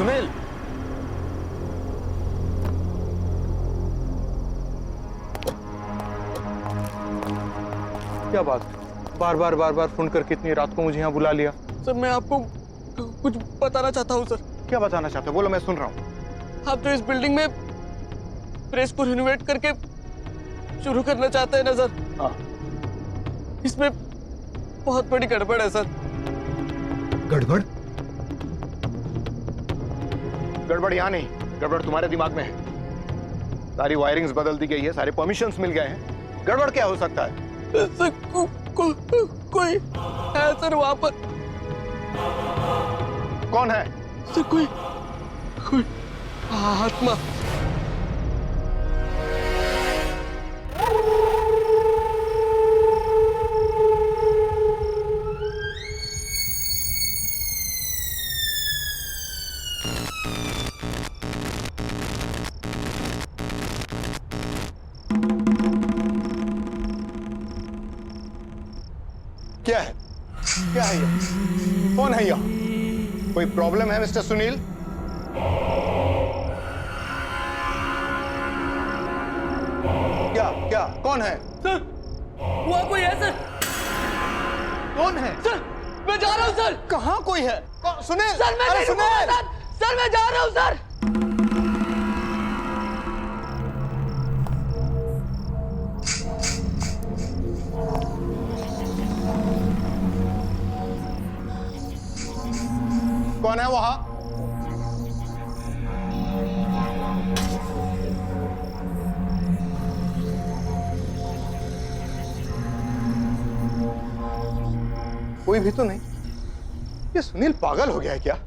सुनील, क्या बात? बार बार फोन करके इतनी रात को मुझे यहाँ बुला लिया। सर मैं आपको कुछ बताना चाहता हूँ सर। क्या बताना चाहते हो? बोलो, मैं सुन रहा हूँ। आप जो इस बिल्डिंग में प्रेस को रिनोवेट करके शुरू करना चाहते हैं ना सर, हाँ। इसमें बहुत बड़ी गड़बड़ है सर। गड़बड़? गड़बड़ यहाँ नहीं, गड़बड़ तुम्हारे दिमाग में है। सारी वायरिंग्स बदल दी गई है, सारे परमिशंस मिल गए हैं। गड़बड़ क्या हो सकता है? सर कोई है सर वहां पर। कौन है? सर कोई आत्मा। क्या है? क्या है ये? कौन है यह? कोई प्रॉब्लम है मिस्टर सुनील? क्या कौन है? सर वहां कोई है सर। कौन है? सर मैं जा रहा हूं सर। कहाँ कोई है? सुनील! सर मैं अरे नहीं रुकूंगा सर। सर मैं जा रहा हूं सर। कौन है वहां? कोई भी तो नहीं। ये सुनील पागल हो गया है क्या?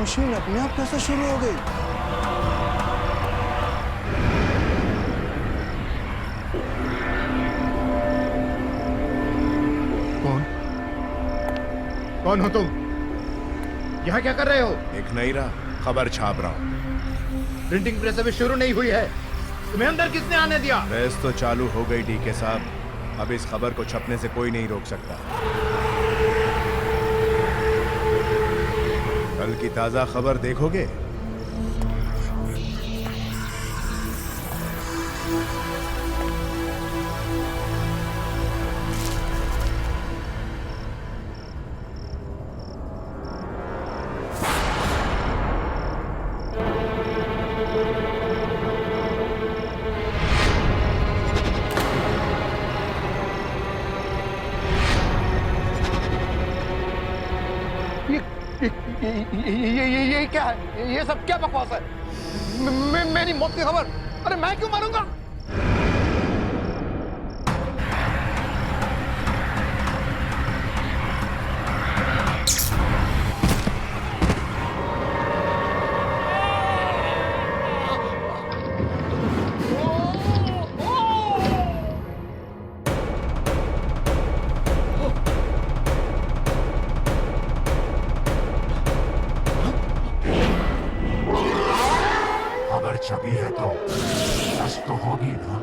मशीन अपने आप कैसे शुरू हो गई? कौन हो तुम? यहाँ क्या कर रहे हो? एक नहीं रहा, खबर छाप रहा हूँ। प्रिंटिंग प्रेस अभी शुरू नहीं हुई है, तुम्हें अंदर किसने आने दिया? प्रेस तो चालू हो गई डीके साहब, अब इस खबर को छपने से कोई नहीं रोक सकता। कल की ताजा खबर देखोगे? ये क्या है? ये सब क्या बकवास है? मेरी मौत की खबर? अरे मैं क्यों मारूंगा? छपी है तो सच तो होगी ना।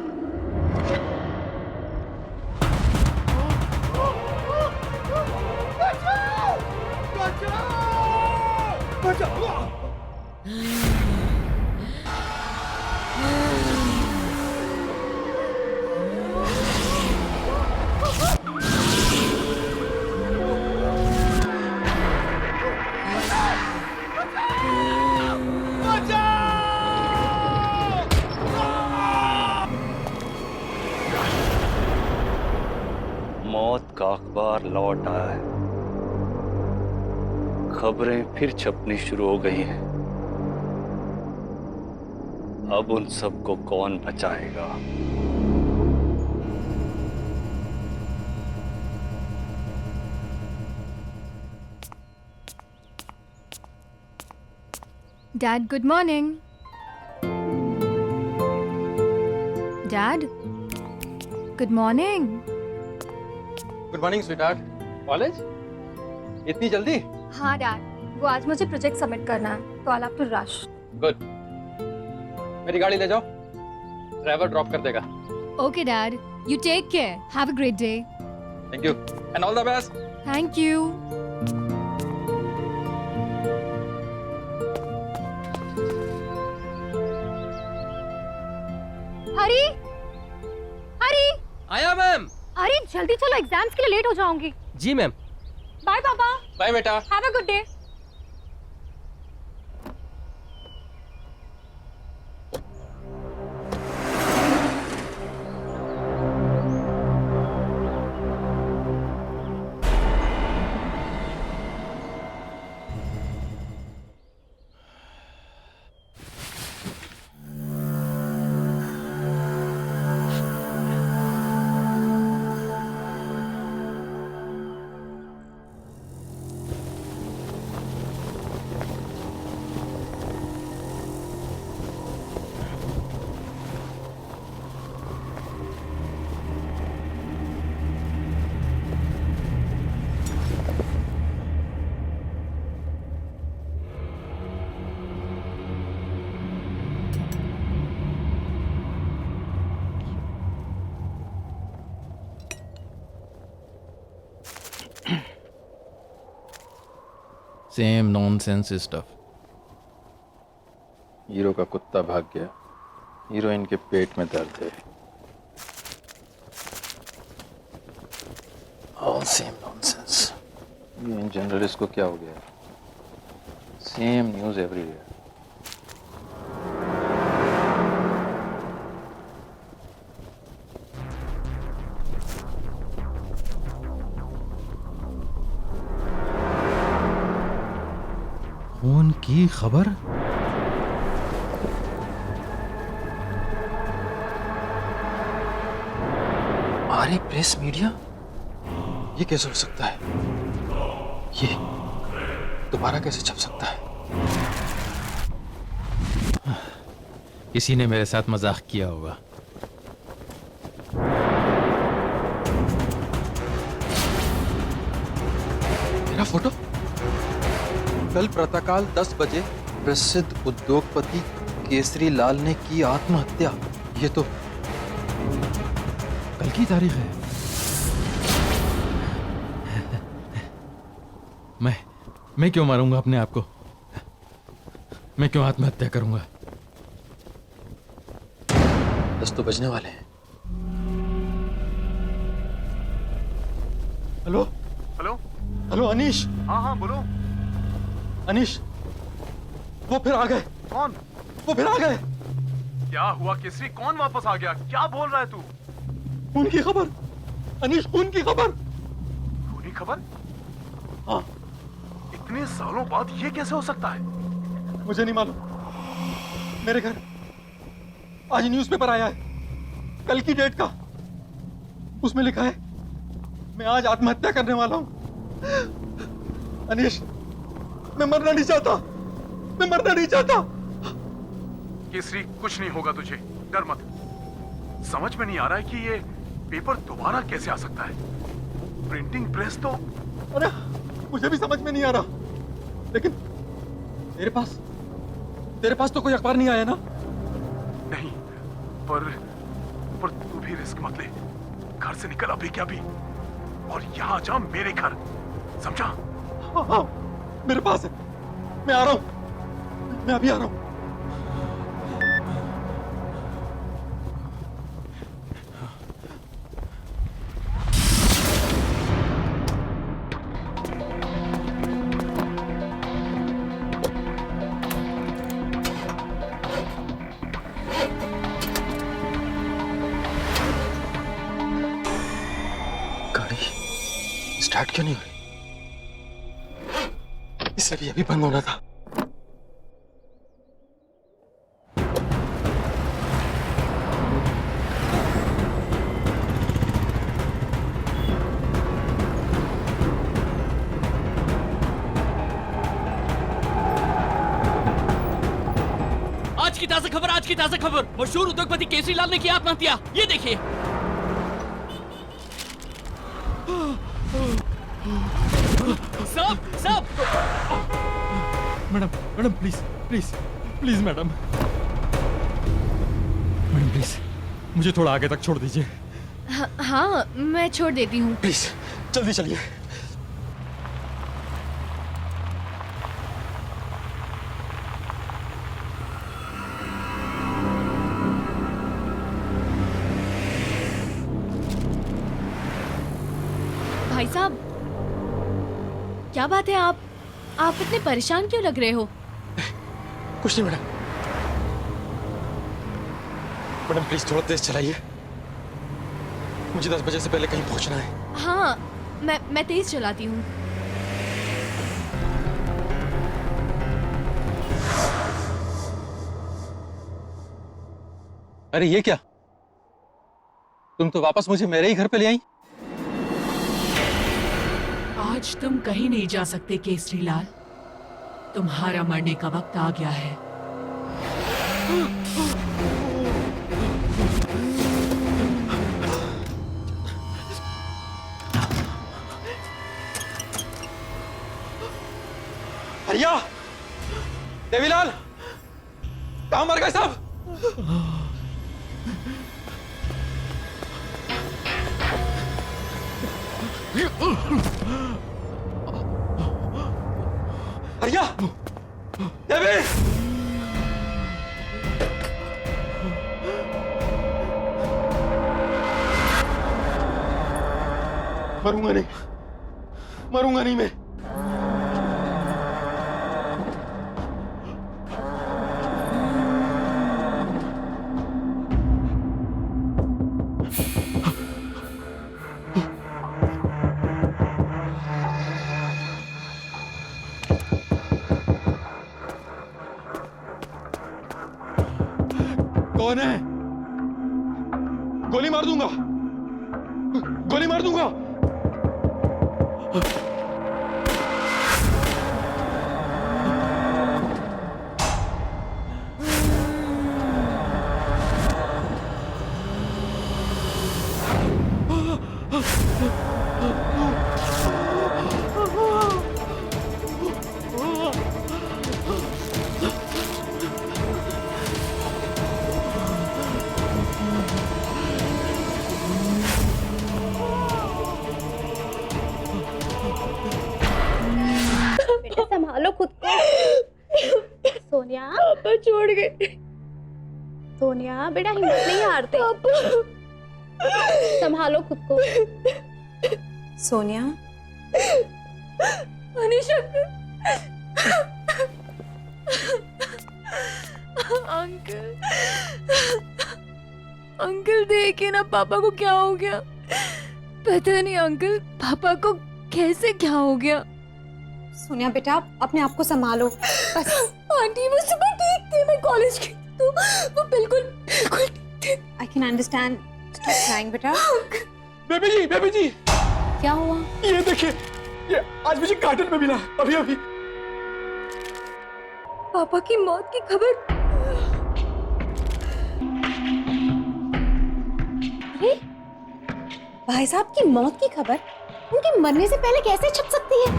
अखबार लौट आया है। खबरें फिर छपनी शुरू हो गई हैं। अब उन सबको कौन बचाएगा? Dad, good morning. Dad, good morning. Good morning sweetheart. College इतनी जल्दी? हाँ डैड, वो आज मुझे प्रोजेक्ट सबमिट करना है तो I have to rush. Good. मेरी गाड़ी ले जाओ, ड्राइवर ड्रॉप कर देगा। Okay dad, you take care. Have a great day. Thank you and all the best. Thank you. हरी, हरी, आया मैम। अरे जल्दी चलो, एग्जाम्स के लिए लेट हो जाऊंगी। जी मैम। बाय पापा। बाय बेटा। Have a good day. Same nonsense stuff. Hero का कुत्ता भाग गया, हीरोइन के पेट में दर्द है। All same nonsense. ये इन जर्नलिस्ट को क्या हो गया? Same news everywhere. खून की खबर? आर्य प्रेस मीडिया? ये कैसे हो सकता है? ये दोबारा कैसे छप सकता है? किसी ने मेरे साथ मजाक किया होगा। मेरा फोटो? कल प्रातःकाल 10 बजे प्रसिद्ध उद्योगपति केसरी लाल ने की आत्महत्या। ये तो कल की तारीख है। मैं क्यों मारूंगा अपने आप को? मैं क्यों आत्महत्या करूंगा? 10 तो बजने वाले हैं। Hello hello hello Anish. हाँ हाँ बोलो। अनीश, वो फिर आ गए। कौन? वो फिर आ गए। क्या हुआ केसरी? कौन वापस आ गया? क्या बोल रहा है तू? खून की खबर अनीश, खून की खबर। खूनी खबर? हाँ। इतने सालों बाद ये कैसे हो सकता है? मुझे नहीं मालूम। मेरे घर आज न्यूज़पेपर आया है, कल की डेट का। उसमें लिखा है मैं आज आत्महत्या करने वाला हूं। अनीश, मैं मरना नहीं चाहता। मैं मरना नहीं चाहता। केसरी कुछ नहीं होगा तुझे, डर मत। समझ में नहीं आ रहा है कि ये पेपर दोबारा कैसे आ सकता है। प्रिंटिंग प्रेस तो... अरे मुझे भी समझ में नहीं आ रहा, लेकिन तेरे पास तो कोई अखबार नहीं आया ना? नहीं, पर तू भी रिस्क मत ले। घर से निकल अभी क्या भी, और यहाँ जा मेरे घर, समझा? हाँ, मेरे पास है। मैं आ रहा हूं, मैं अभी आ रहा हूं। स्टार्ट क्यों नहीं हो रही? इसे भी अभी बंद होना था। आज की ताजा खबर, मशहूर उद्योगपति केसरी लाल ने किया आत्महत्या। ये देखिए। सब madam madam please please please madam madam please मुझे थोड़ा आगे तक छोड़ दीजिए। हाँ, मैं छोड़ देती हूँ। प्लीज जल्दी चलिए। भाई साहब, क्या बात है? आप इतने परेशान क्यों लग रहे हो? कुछ नहीं मैडम। मैडम प्लीज थोड़ा तेज चलाइए, मुझे 10 बजे से पहले कहीं पहुंचना है। हाँ, मैं तेज चलाती हूँ। अरे ये क्या, तुम तो वापस मुझे मेरे ही घर पे ले आई। आज तुम कहीं नहीं जा सकते केसरी लाल, तुम्हारा मरने का वक्त आ गया है। भैया, देवीलाल, कहाँ मर गए साहब? भैया, देवी, मरूंगा नहीं मैं। कौन है? गोली मार दूंगा, गोली मार दूंगा। संभालो खुद को। सोनिया, पापा छोड़ गए। सोनिया बेटा हिम्मत नहीं हारते। संभालो खुद को। सोनिया, अनीशा, अंकल देखिए ना पापा को क्या हो गया। पता नहीं अंकल, पापा को कैसे क्या हो गया। सोनिया बेटा अपने आप को संभालो बस। आंटी वो सुबह ठीक थे, मैं कॉलेज गई तो वो बिल्कुल ठीक थे। I can understand. Stop crying बेटा। बेबी जी, क्या हुआ? ये देखिए, ये आज मुझे कार्टन में मिला अभी अभी। पापा की मौत की खबर। अरे भाई साहब की मौत की खबर उनके मरने से पहले कैसे छप सकती है?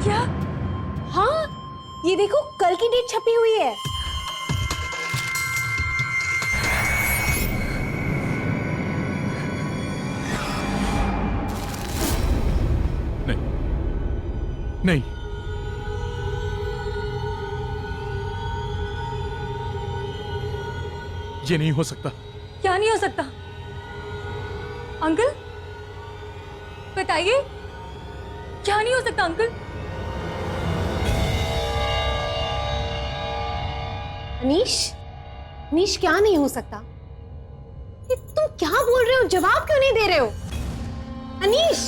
क्या? हाँ, ये देखो कल की डेट छपी हुई है। नहीं, ये नहीं हो सकता। क्या नहीं हो सकता? अंकल बताइए, क्या नहीं हो सकता अंकल? अनीश क्या नहीं हो सकता? तुम क्या बोल रहे हो? जवाब क्यों नहीं दे रहे हो? अनीश,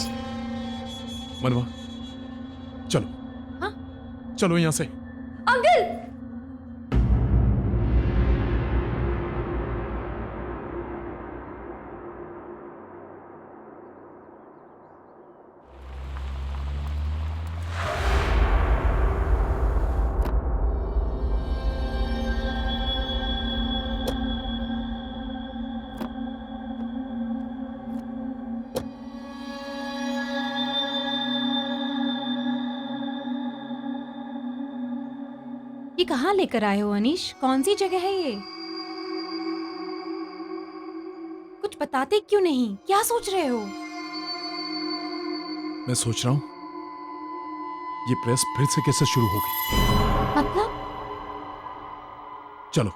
मनवा, चलो। हाँ? चलो यहां से। अंकल! ये कहाँ लेकर आए हो अनीश? कौन सी जगह है ये? कुछ बताते क्यों नहीं? क्या सोच रहे हो? मैं सोच रहा हूं ये प्रेस फिर से कैसे शुरू होगी। मतलब? चलो।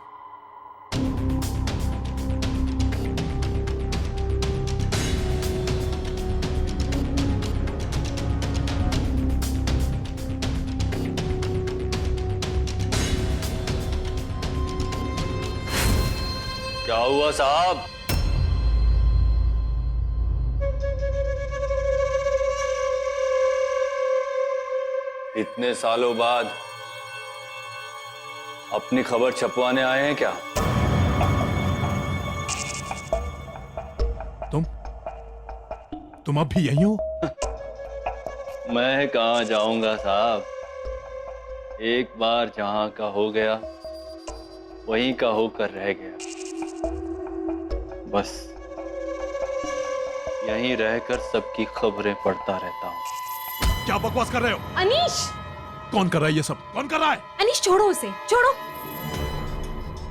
क्या हुआ साहब? इतने सालों बाद अपनी खबर छपवाने आए हैं क्या? तुम अब भी यहीं हो? मैं कहां जाऊंगा साहब? एक बार जहां का हो गया वहीं का होकर रह गया। बस यहीं रहकर सबकी खबरें पढ़ता रहता हूं। क्या बकवास कर रहे हो? अनीश! कौन कर रहा है ये सब? कौन कर रहा है? अनीश छोड़ो उसे, छोड़ो।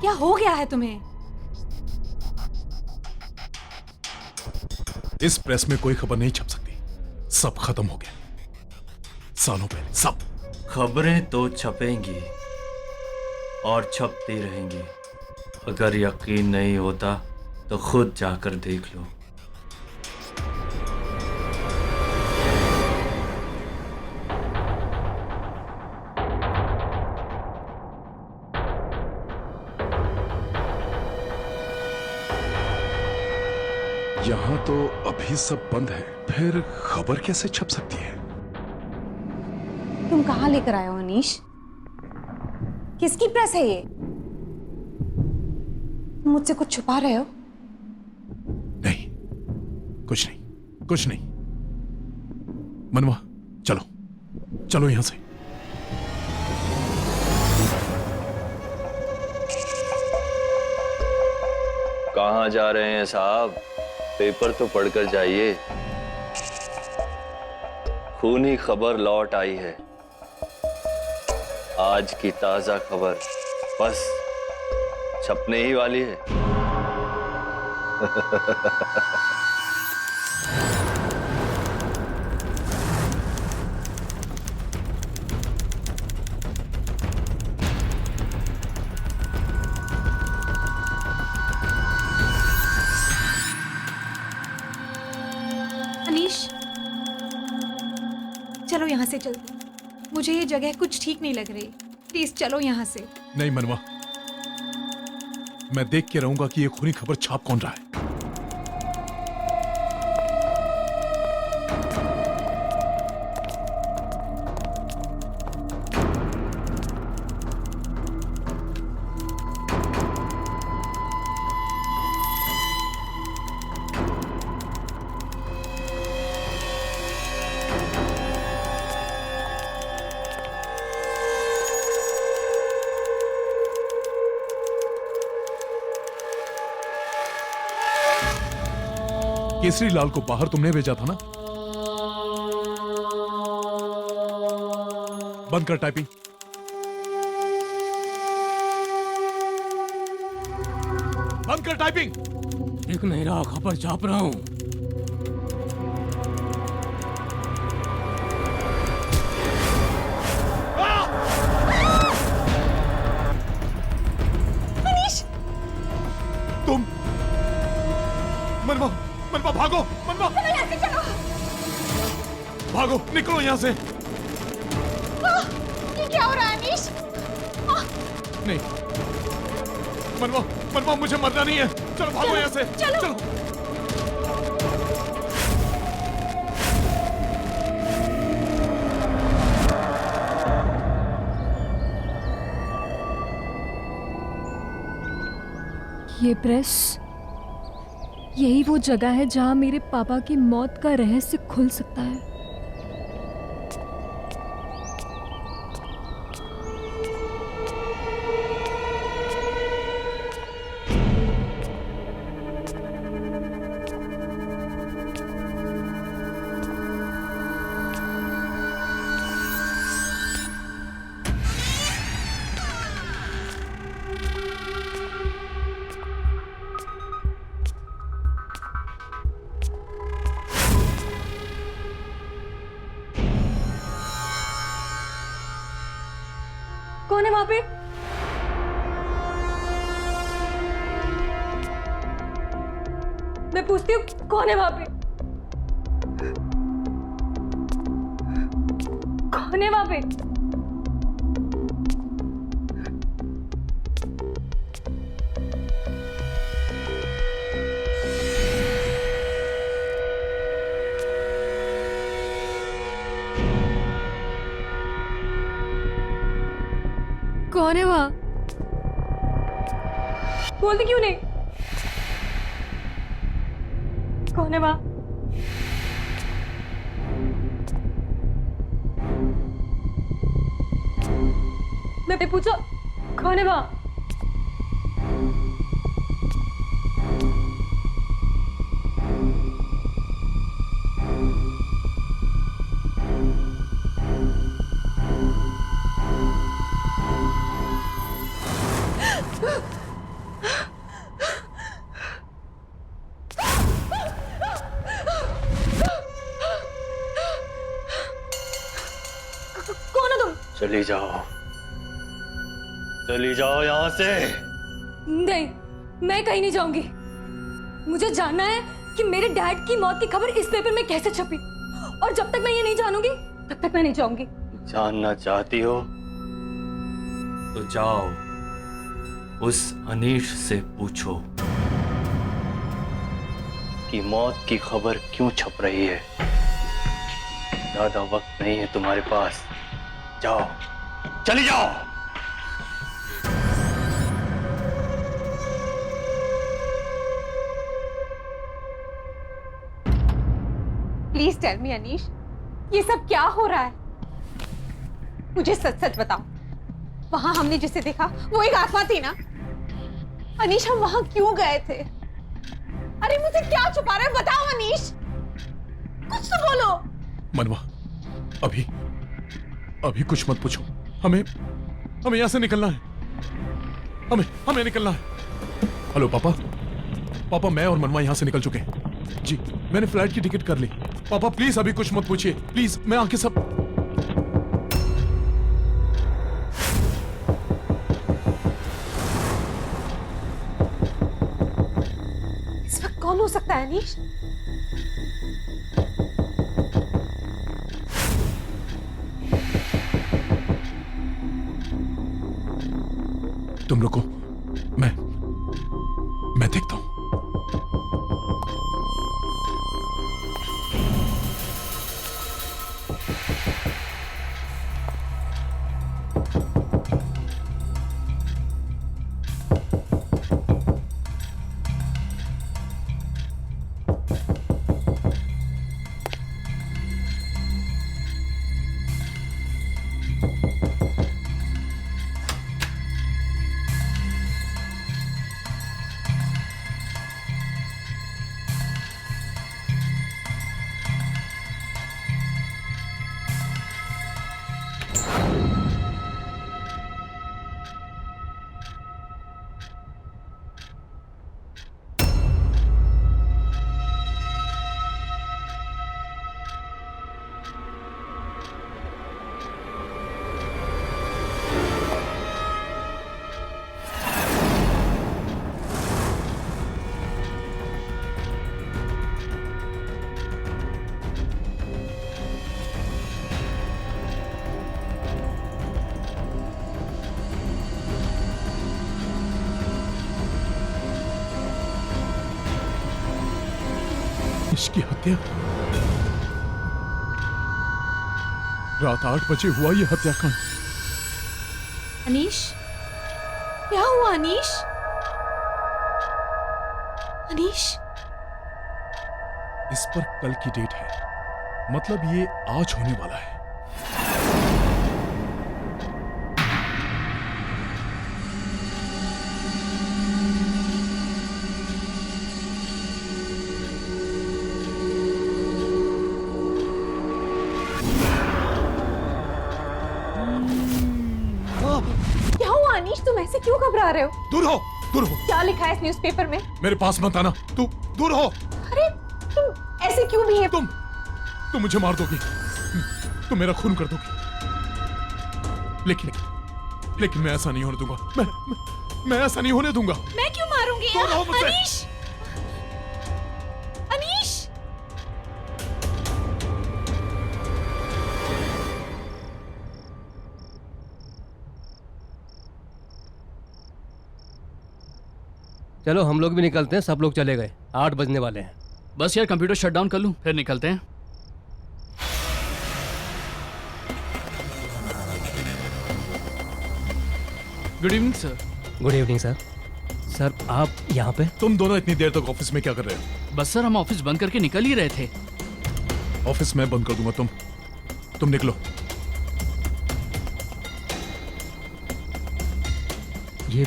क्या हो गया है तुम्हें? इस प्रेस में कोई खबर नहीं छप सकती। सब खत्म हो गया सालों पहले, सब। खबरें तो छपेंगी और छपती रहेंगी। अगर यकीन नहीं होता तो खुद जाकर देख लो। यहाँ तो अभी सब बंद है, फिर खबर कैसे छप सकती है? तुम कहाँ लेकर आए हो अनीश? किसकी प्रेस है ये? तुम मुझसे कुछ छुपा रहे हो? नहीं, कुछ नहीं, कुछ नहीं। मनवा, चलो, चलो यहां से। कहां जा रहे हैं साहब? पेपर तो पढ़कर जाइए। खूनी खबर लौट आई है। आज की ताजा खबर बस छपने ही वाली है। अनीश, चलो यहाँ से चलते। मुझे ये जगह कुछ ठीक नहीं लग रही। प्लीज चलो यहाँ से। नहीं मनवा, मैं देख के रहूंगा कि ये खूनी खबर छाप कौन रहा है। केसरी लाल को बाहर तुमने भेजा था ना? बंद कर टाइपिंग। बंद कर टाइपिंग। दिख नहीं रहा, खबर छाप रहा हूं। अनीश! तुम मनवा, मनवा भागो, मनवा चलो यहाँ से, चलो। भागो, निकलो यहाँ से। ये क्या हो रहा है अनीश? नहीं मनवा, मनवा मुझे मरना नहीं है। चलो भागो यहाँ से। चलो। ये प्रेस, यही वो जगह है जहां मेरे पापा की मौत का रहस्य खुल सकता है। कौन है वहां पे? मैं पूछती हूँ कौन है वहां पे? कौन है वहां पे? कौन है वहां? बोलती क्यों नहीं? कौन है वहां? मैं पूछो कौन है वहां? कौन हो तुम? चली जाओ, चली जाओ यहाँ से। नहीं, मैं कहीं नहीं जाऊंगी। मुझे जानना है कि मेरे डैड की मौत की खबर इस पेपर में कैसे छपी, और जब तक मैं ये नहीं जानूंगी तब तक मैं नहीं जाऊंगी। जानना चाहती हो तो जाओ, उस अनीश से पूछो कि मौत की खबर क्यों छप रही है। ज्यादा वक्त नहीं है तुम्हारे पास, जाओ, चली जाओ। प्लीज टेल मी अनीश, ये सब क्या हो रहा है? मुझे सच सच बताओ, वहां हमने जिसे देखा वो एक आत्मा थी ना? अनीश, हम वहां क्यों गए थे? अरे मुझे क्या छुपा रहे हो? बताओ अनीश, कुछ तो बोलो। मनवा, अभी कुछ मत पूछो। हमें यहाँ से निकलना है। हमें निकलना है। हेलो पापा, मैं और मनवा यहाँ से निकल चुके हैं। जी, मैंने फ्लाइट की टिकट कर ली। पापा प्लीज अभी कुछ मत पूछिए, प्लीज। मैं आके सब इस वक्त कौन हो सकता है अनीश? तुम लोग को मैं देखता हूं। इसकी हत्या रात 8 बजे हुआ। यह हत्याकांड। अनीश, क्या हुआ अनीश? अनीश, इस पर कल की डेट है, मतलब ये आज होने वाला है। क्या हुआ अनीश, तुम ऐसे क्यों घबरा रहे हो? दूर हो, दूर हो। क्या लिखा है इस न्यूज़पेपर में? मेरे पास मत आना, तू दूर हो। अरे तुम ऐसे क्यों बिहेव? तुम मुझे मार दोगी, तुम मेरा खून कर दोगी, लेकिन मैं ऐसा नहीं होने दूंगा। मैं ऐसा नहीं होने दूंगा। मैं क्यों मारूंगी? दूर हो मुझसे। अनीश, अनीश, चलो हम लोग भी निकलते हैं, सब लोग चले गए, 8 बजने वाले हैं। बस यार कंप्यूटर शट डाउन कर लूं, फिर निकलते हैं। Good evening sir. Good evening sir. Sir आप यहाँ पे? तुम दोनों इतनी देर तक ऑफिस में क्या कर रहे हो? बस सर हम ऑफिस बंद करके निकल ही रहे थे। ऑफिस में बंद कर दूंगा, तुम निकलो। ये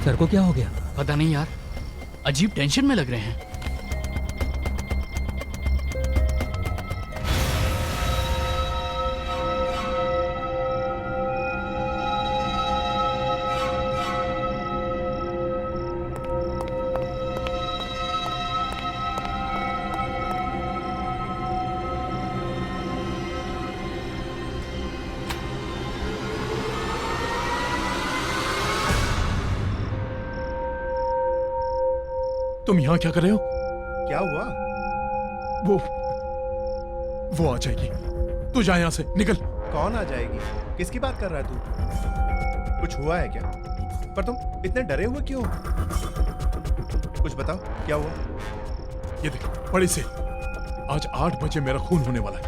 सर को क्या हो गया? पता नहीं यार, अजीब टेंशन में लग रहे हैं। तुम यहाँ क्या कर रहे हो? क्या हुआ? वो आ जाएगी, तू जा यहाँ से, निकल। कौन आ जाएगी? किसकी बात कर रहा है तू? कुछ हुआ है क्या? पर तुम इतने डरे हुए क्यों? कुछ बताओ, क्या हुआ? ये देख, बड़ी से आज 8 बजे मेरा खून होने वाला है।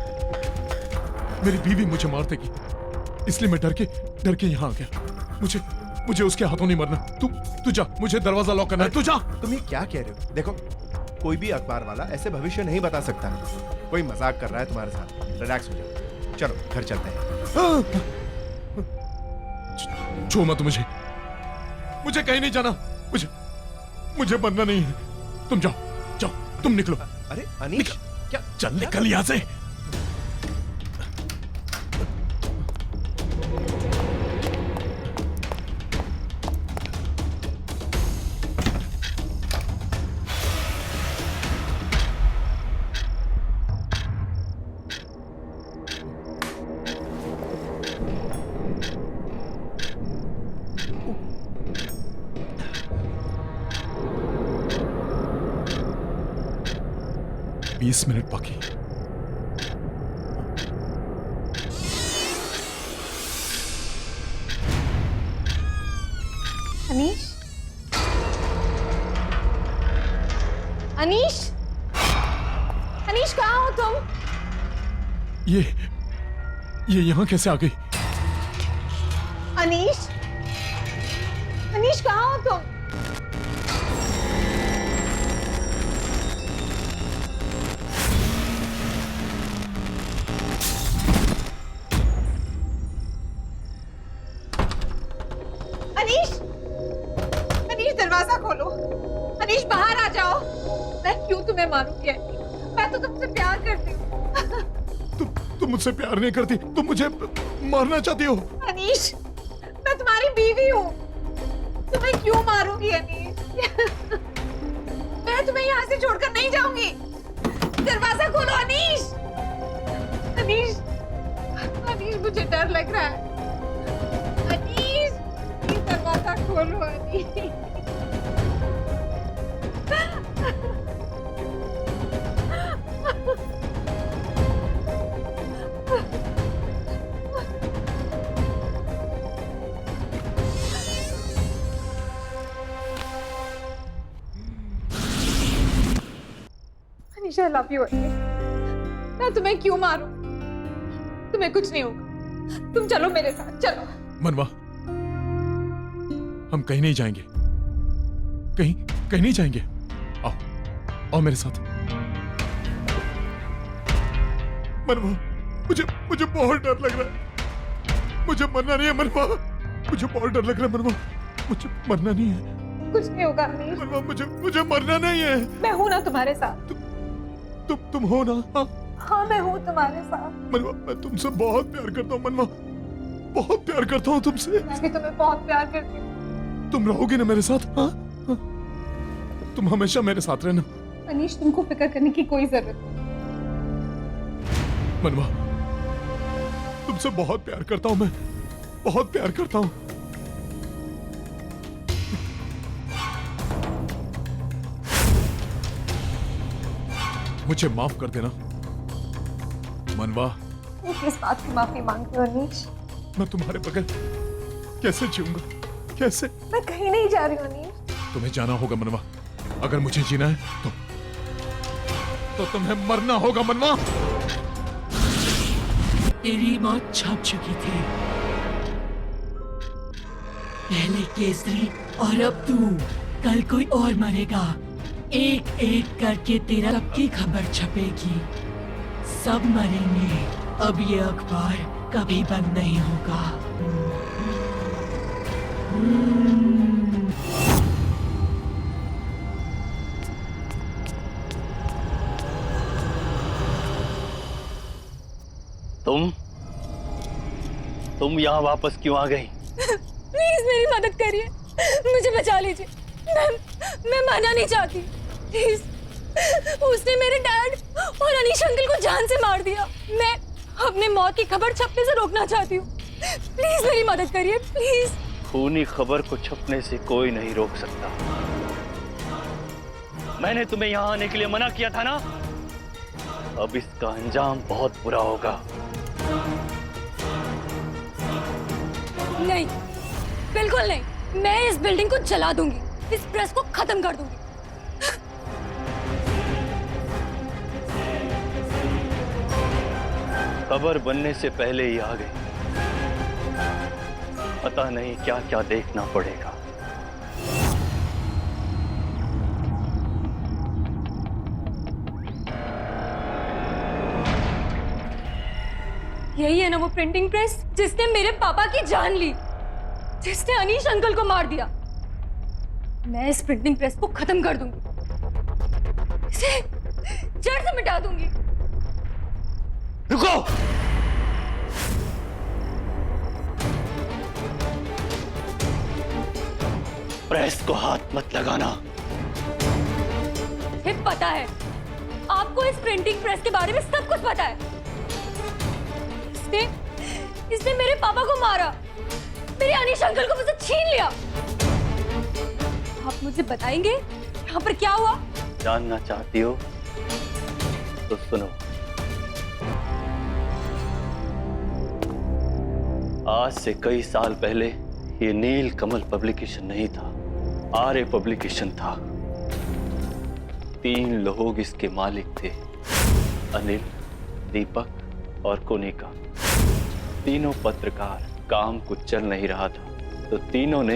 मेरी बीवी मुझे मार देगी, इसलिए मैं डर के यहाँ आ गया। मुझे उसके हाथों नहीं मरना। तू जा, मुझे दरवाजा लॉक करना है, तू जा। तुम ये क्या कह रहे हो? देखो, कोई भी अखबार वाला ऐसे भविष्य नहीं बता सकता। कोई मजाक कर रहा है तुम्हारे साथ। रिलैक्स हो जाओ, चलो घर चलते हैं। छू मत मुझे कहीं नहीं जाना। मुझे मरना नहीं है। तुम जाओ, तुम निकलो। अरे अनीश, क्या? चल निकल यहाँ से। बीस मिनट बाकी। अनीश, अनीश, अनीश कहाँ हो तुम? ये यहाँ कैसे आ गई? अनीश, अनीश कहाँ हो तुम? अनीश, अनीश दरवाजा खोलो। अनीश बाहर आ जाओ। मैं क्यों तुम्हें मारूंगी? मैं तो तुमसे प्यार करती हूँ। तुम मुझसे प्यार नहीं करती, तुम मुझे मारना चाहती हो। अनीश, मैं तुम्हारी बीवी हूँ, तुम्हें क्यों मारूंगी अनीश? मैं तुम्हें यहाँ से छोड़कर नहीं जाऊंगी। दरवाजा खोलो अनीश। अनीश, अनीश मुझे डर लग रहा है। अनीश, प्लीज दरवाजा खोलो Anish. Anish, I love you Anish. मैं तुम्हें क्यों मारूं? तुम्हें कुछ नहीं होगा। तुम चलो मेरे साथ, चलो। मनवा, हम कहीं नहीं जाएंगे, कहीं नहीं जाएंगे। आओ आओ मेरे साथ। मनवा, मुझे बहुत डर लग रहा है। मुझे मरना नहीं है मनवा, मुझे बहुत डर लग रहा है मनवा, मुझे मरना नहीं है। कुछ नहीं होगा अनीश। मनवा, मुझे मरना नहीं है। मैं हूं ना तुम्हारे साथ। तुम हो ना? हाँ मैं हूँ तुम्हारे साथ। मनवा, मैं तुमसे बहुत प्यार करता हूँ मनवा, बहुत प्यार करता हूँ तुमसे। मैं भी तुम्हें बहुत प्यार करती हूँ। तुम रहोगे ना मेरे साथ? हाँ, तुम हमेशा मेरे साथ रहना। अनीश, तुमको फिक्र करने की कोई जरूरत नहीं। मनवा, तुमसे बहुत प्यार करता हूं मैं, बहुत प्यार करता हूं। मुझे माफ कर देना मनवा। तुम किस बात की माफी मांगते हो अनीश? मैं तुम्हारे बगैर कैसे जीऊंगा, कैसे? मैं कहीं नहीं जा रही हूँ अनीश। तुम्हें जाना होगा मनवा, अगर मुझे जीना है तो तुम्हें मरना होगा मनवा। तेरी मौत छप चुकी थी, पहले केसरी और अब तू। कल कोई और मरेगा, एक एक करके तेरा सबकी खबर छपेगी, सब मरेंगे। अब ये अखबार कभी बंद नहीं होगा। तुम यहाँ वापस क्यों आ गई? प्लीज मेरी मदद करिए, मुझे बचा लीजिए। मैं मरना नहीं चाहती, प्लीज। उसने मेरे डैड और अनीश अंकल को जान से मार दिया। मैं अपने मौत की खबर छपने से रोकना चाहती हूँ। प्लीज मेरी मदद करिए, प्लीज। खूनी खबर को छपने से कोई नहीं रोक सकता। मैंने तुम्हें यहाँ आने के लिए मना किया था ना? अब इसका अंजाम बहुत बुरा होगा। नहीं, बिल्कुल नहीं। मैं इस बिल्डिंग को जला दूंगी, इस प्रेस को खत्म कर दूंगी। खबर बनने से पहले ही आ गई, पता नहीं क्या क्या देखना पड़ेगा। यही है ना वो प्रिंटिंग प्रेस जिसने मेरे पापा की जान ली, जिसने अनीश अंकल को मार दिया। मैं इस प्रिंटिंग प्रेस को खत्म कर दूंगी, इसे जड़ से मिटा दूंगी। रुको! प्रेस को हाथ मत लगाना। मुझे पता है, आपको इस प्रिंटिंग प्रेस के बारे में सब कुछ पता है। इसने मेरे पापा को मारा, मेरे अनीश अंकल को मुझसे छीन लिया। आप मुझे बताएंगे यहाँ पर क्या हुआ? जानना चाहती हो तो सुनो। आज से कई साल पहले ये नील कमल पब्लिकेशन नहीं था, आर्य पब्लिकेशन था। 3 लोग इसके मालिक थे, अनिल, दीपक और कोनिका। तीनों पत्रकार। काम कुछ चल नहीं रहा था तो तीनों ने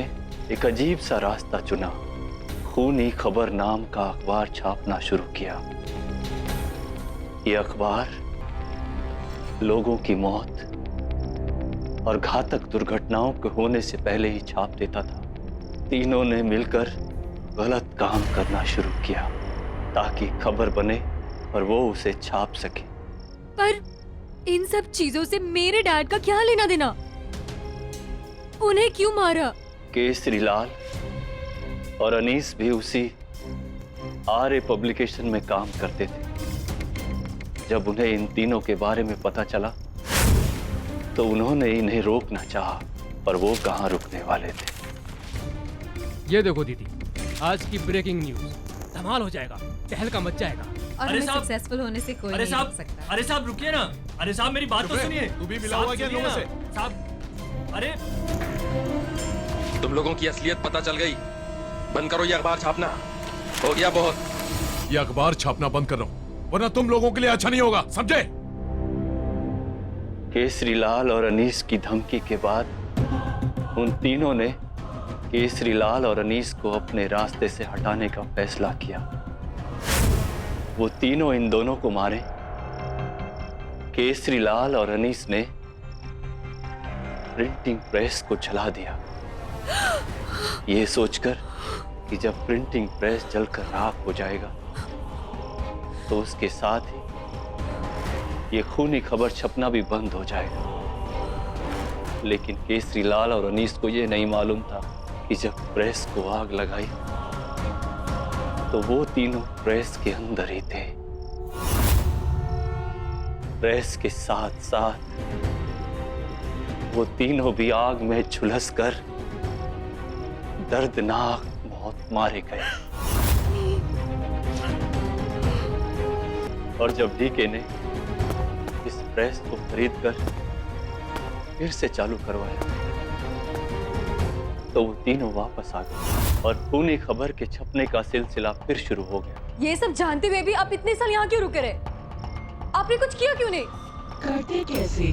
एक अजीब सा रास्ता चुना। खूनी खबर नाम का अखबार छापना शुरू किया। ये अखबार लोगों की मौत और घातक दुर्घटनाओं के होने से पहले ही छाप देता था। तीनों ने मिलकर गलत काम करना शुरू किया ताकि खबर बने और वो उसे छाप सके। पर इन सब चीजों से मेरे डैड का क्या लेना देना? उन्हें क्यों मारा? केसरीलाल और अनीस भी उसी आर्य पब्लिकेशन में काम करते थे। जब उन्हें इन तीनों के बारे में पता चला तो उन्होंने इन्हें रोकना चाहा, पर वो कहां रुकने वाले थे। ये देखो दीदी, आज की ब्रेकिंग न्यूज। धमाल हो जाएगा, तहलका मच जाएगा। और हमें सक्सेसफुल होने से कोई नहीं रोक सकता। अरे साहब रुकिए ना, अरे साहब मेरी बात तो सुनिए। तू भी मिला हुआ क्या लोगों से? साहब, अरे तुम लोगों की असलियत पता चल गई। बंद करो ये अखबार छापना, हो गया बहुत। ये अखबार छापना बंद कर रहा हूं, वरना तुम लोगों के लिए अच्छा नहीं होगा, समझे? केसरीलाल और अनीस की धमकी के बाद उन तीनों ने केसरीलाल और अनीस को अपने रास्ते से हटाने का फैसला किया। वो तीनों इन दोनों को मारे। केसरी लाल और अनीस ने प्रिंटिंग प्रेस को जला दिया, ये सोचकर कि जब प्रिंटिंग प्रेस जलकर राख हो जाएगा तो उसके साथ ही ये खूनी खबर छपना भी बंद हो जाएगा। लेकिन केसरी लाल और अनीस को ये नहीं मालूम था कि जब प्रेस को आग लगाई तो वो तीनों प्रेस के अंदर ही थे। प्रेस के साथ साथ वो तीनों भी आग में झुलसकर दर्दनाक मौत मारे गए। और जब डीके ने इस प्रेस को खरीदकर फिर से चालू करवाया तो वो तीनों वापस आ गए और खूनी खबर के छपने का सिलसिला फिर शुरू हो गया। ये सब जानते हुए भी आप इतने साल यहाँ क्यों रुके रहे? आपने कुछ किया क्यों नहीं? करते कैसे?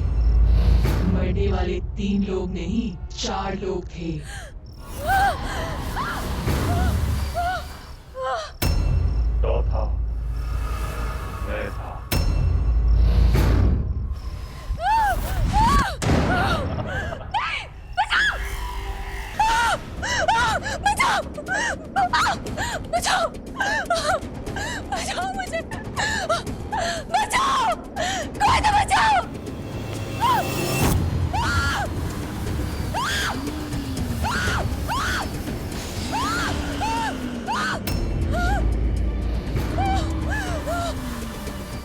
मरने वाले 3 लोग नहीं 4 लोग थे। चौथा मैं था। बचाओ! बचाओ! बचाओ मुझे! बचाओ! कोई तो बचाओ!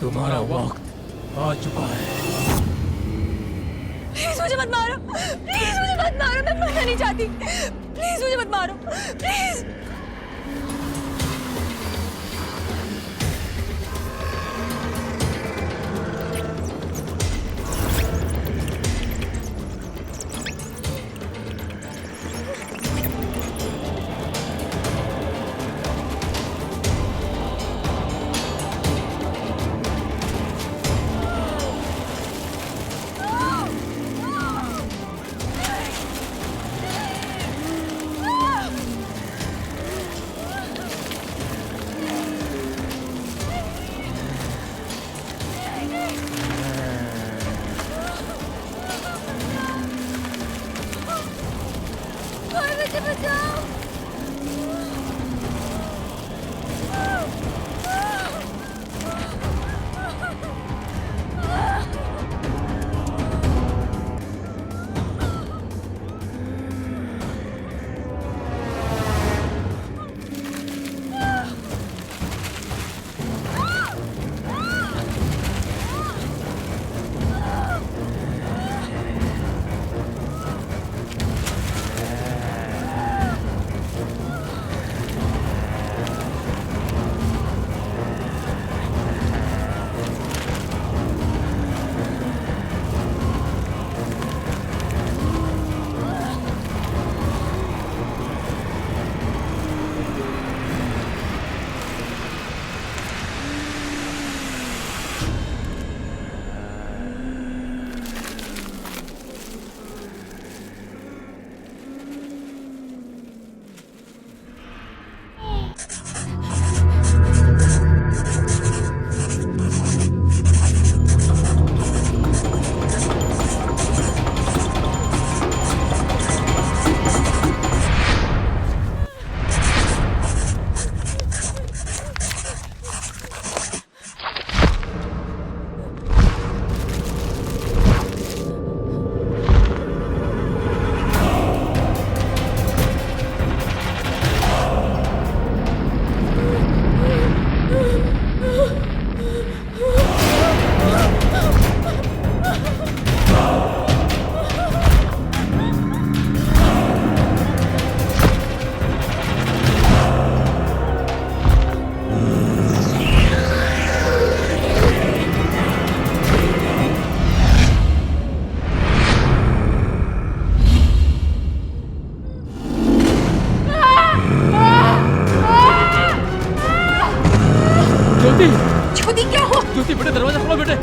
तुम्हारा वक्त आ चुका है। प्लीज मुझे मत मारो! प्लीज मुझे मत मारो! मैं मरना नहीं चाहती! प्लीज मुझे मत मारो! प्लीज!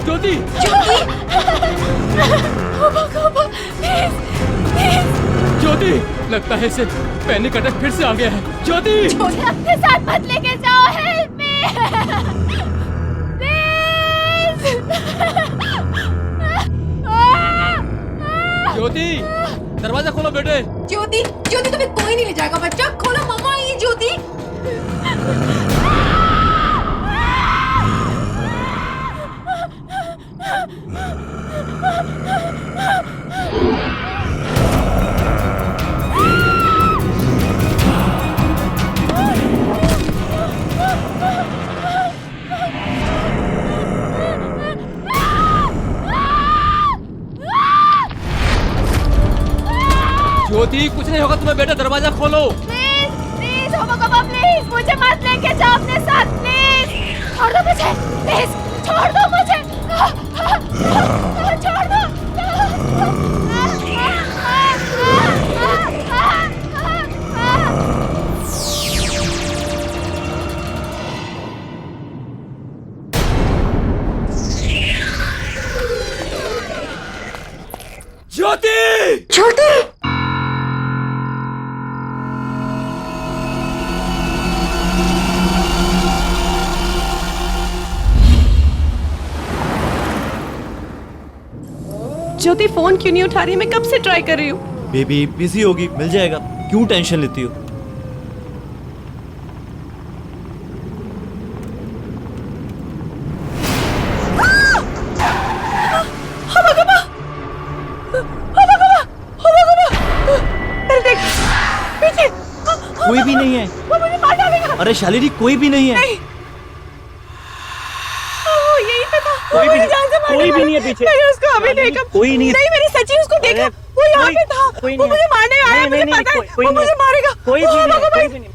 ज्योति ज्योति लगता है इसे पैनिक अटैक फिर से आ गया है। ज्योति अपने साथ मत लेके जाओ, हेल्प मी। ज्योति, दरवाजा खोलो बेटे। ज्योति, ज्योति तुम्हें कोई नहीं ले जाएगा बच्चा, खोलो मम्मा ये ज्योति। ज्योति, कुछ नहीं होगा तुम्हें बेटा, दरवाजा खोलो। प्लीज प्लीज होमोकोपा प्लीज, मुझे मत लेके जाओ अपने साथ प्लीज। छोड़ दो मुझे प्लीज, छोड़ दो मुझे, छोड़ दो। ज्योति, ज्योति, ज्योति फोन क्यों नहीं उठा रही? मैं कब से ट्राई कर रही हूँ। बेबी बिजी होगी, मिल जाएगा, क्यों टेंशन लेती हो? कोई भी नहीं है। वो मुझे मार डालेगा। अरे शालिनी, कोई भी नहीं है। नहीं। यही पे था। कोई भी नहीं है पीछे। मैंने उसको अभी देखा। कोई नहीं। नहीं, मैंने सच्ची उसको देखा। वो यहाँ पे था। वो मुझे मारने आया, मुझे पता है। वो मुझे मारेगा। कोई भी नहीं।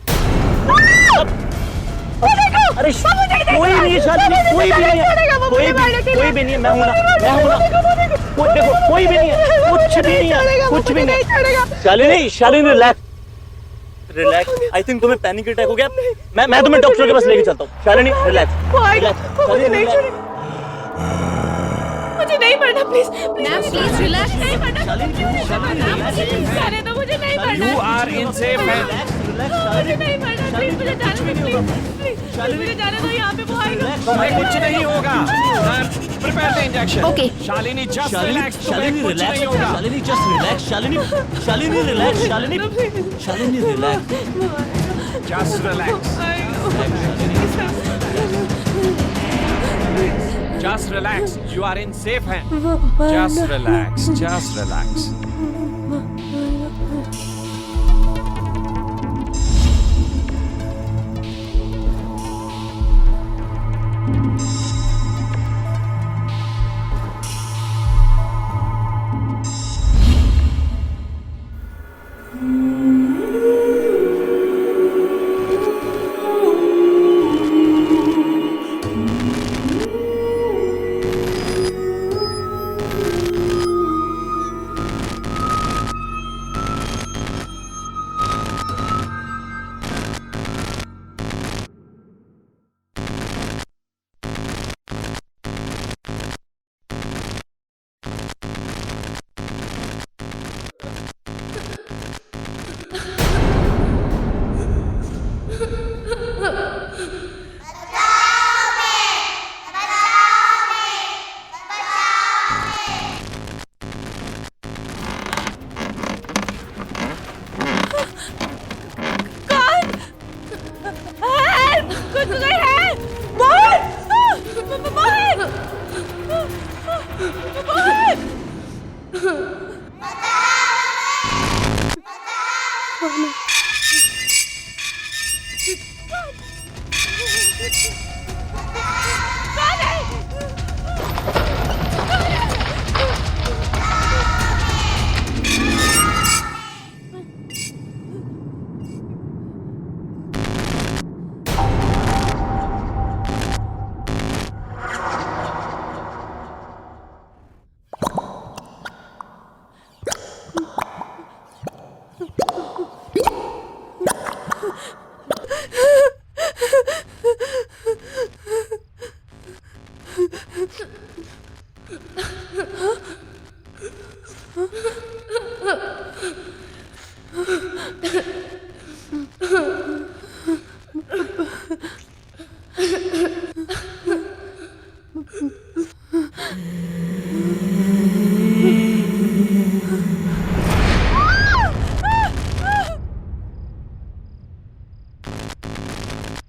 अरे कोई नहीं है शालिनी, कोई भी नहीं है। कोई भी नहीं है, मैं हूँ ना। देखो कोई भी नहीं है, कुछ भी नहीं है, कुछ भी नहीं। शालिनी रिलैक्स। आई थिंक तुम्हें पैनिक अटैक हो गया। मैं तुम्हें डॉक्टर के पास लेके चलता हूँ। शालिनी रिलैक्स। मुझे नहीं मरना प्लीज। Ma'am please relax. नहीं मरना। जाने दो, मुझे नहीं मरना। You are in safe hands. मुझे नहीं मरना प्लीज, मुझे जाने दो प्लीज। मुझे जाने दो, यहाँ पे वो आएगा। तुम्हें कुछ नहीं होगा। Prepare the injection. Okay. Shalini just relax. Shalini कुछ नहीं रिलैक्स। होगा। Shalini just relax. Shalini relax. Shalini relax. Just relax. Just relax. You are in safe hands. Just relax. Just relax.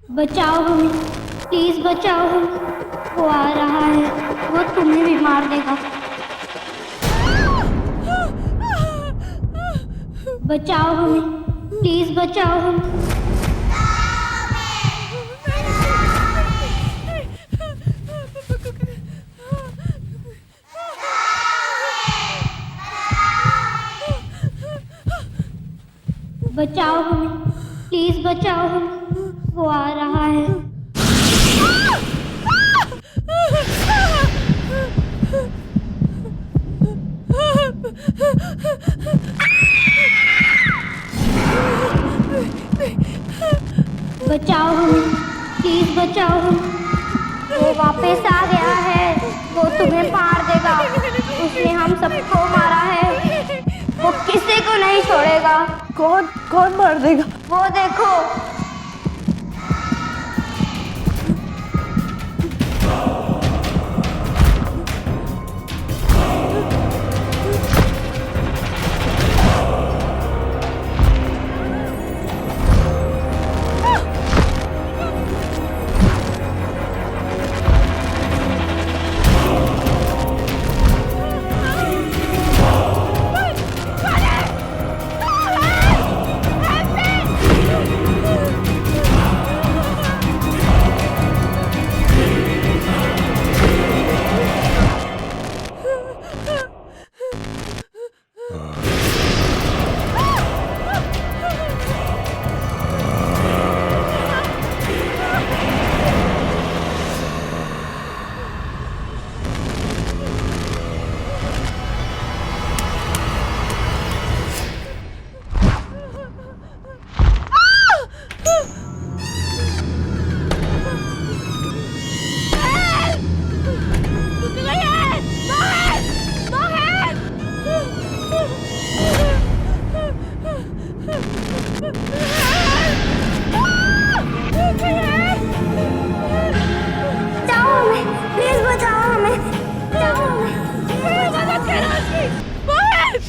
बचाओ हमें, प्लीज बचाओ हमें, वो आ रहा है, वो तुम्हें भी मार देगा। बचाओ हमें, प्लीज बचाओ हमें। बचाओ हमें, प्लीज बचाओ हमें, वो आ रहा है। बचाओ हमें, प्लीज बचाओ हमें, वो वापस आ गया है, वो तुम्हें मार देगा, उसने हम सबको मारा है, वो किसी को नहीं छोड़ेगा। कौन मार देगा? वो देखो।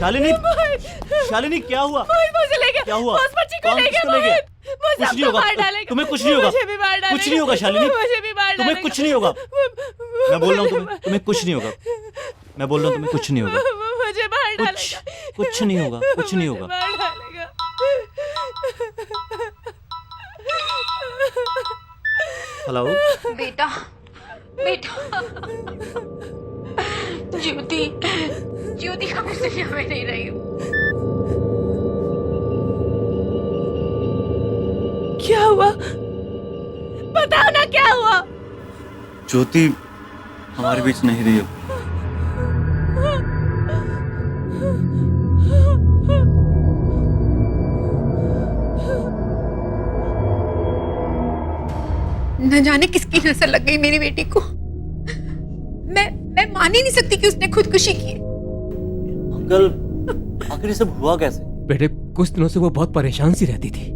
शालिनी, शालिनी क्या हुआ? मुझे ले गया। क्या हुआ? कौन किसको ले गया? कुछ नहीं होगा, तुम्हें कुछ नहीं होगा, कुछ नहीं होगा शालिनी, तुम्हें कुछ नहीं होगा। मैं बोल रहा हूँ तुम्हें कुछ नहीं होगा, मैं बोल रहा हूँ तुम्हें कुछ नहीं होगा, मुझे मार डालेगा। कुछ नहीं होगा, कुछ नहीं होगा। मार डालेगा। हेलो बेटा, बेटा, ज्योति, ज्योति कब से यहाँ में नहीं रही हूँ। क्या हुआ? बताओ ना क्या हुआ? ज्योति हमारे बीच नहीं रही अब। न जाने किसकी नजर लग गई मेरी बेटी को। मैं मान ही नहीं सकती कि उसने खुदकुशी की। अंकल, आखिर ये सब हुआ कैसे? बेटे, कुछ दिनों से वो बहुत परेशान सी रहती थी,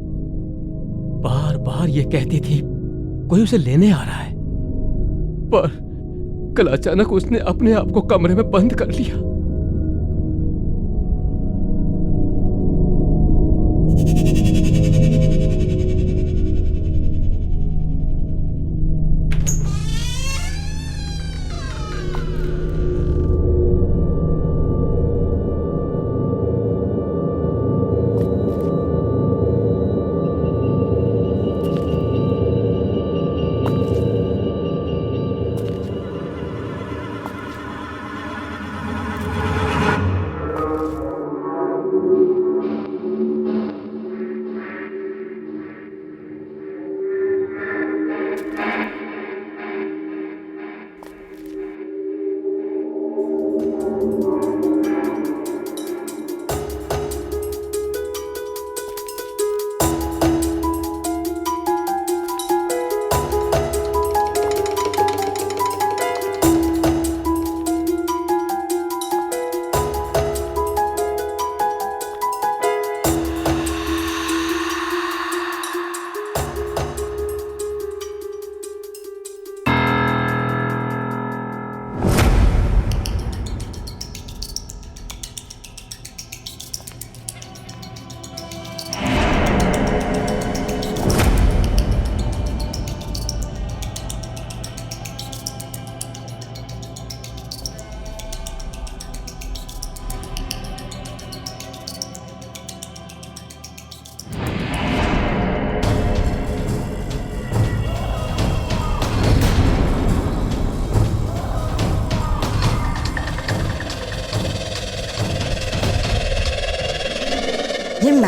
बार बार ये कहती थी कोई उसे लेने आ रहा है, पर कल अचानक उसने अपने आप को कमरे में बंद कर लिया।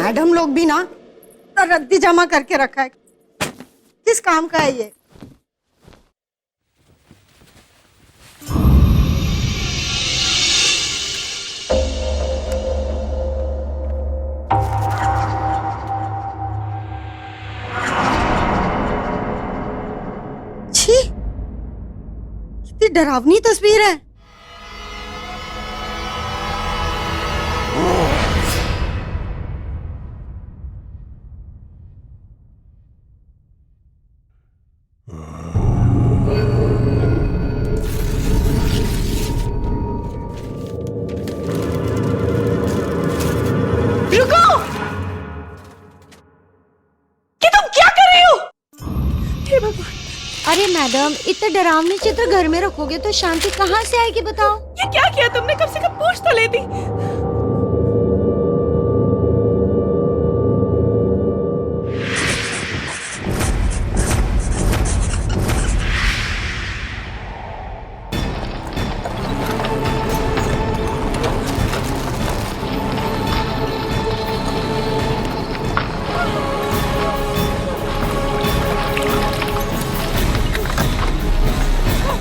मैडम लोग भी ना रद्दी जमा करके रखा है। किस काम का है ये? छी, कितनी डरावनी तस्वीर है। अरे मैडम, इतने डरावने चित्र घर में रखोगे तो शांति कहाँ से आएगी बताओ? ये क्या किया तुमने? कम से कम पूछ तो लेती।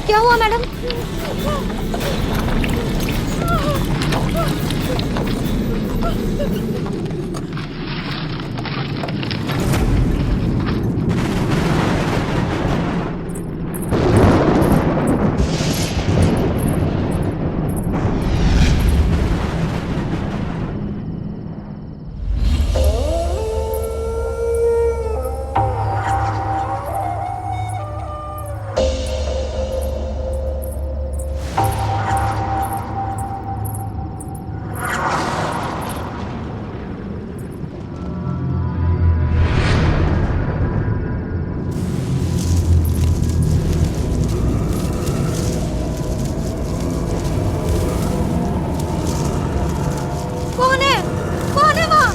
क्या हुआ मैडम? कौन है? कौन है वहाँ?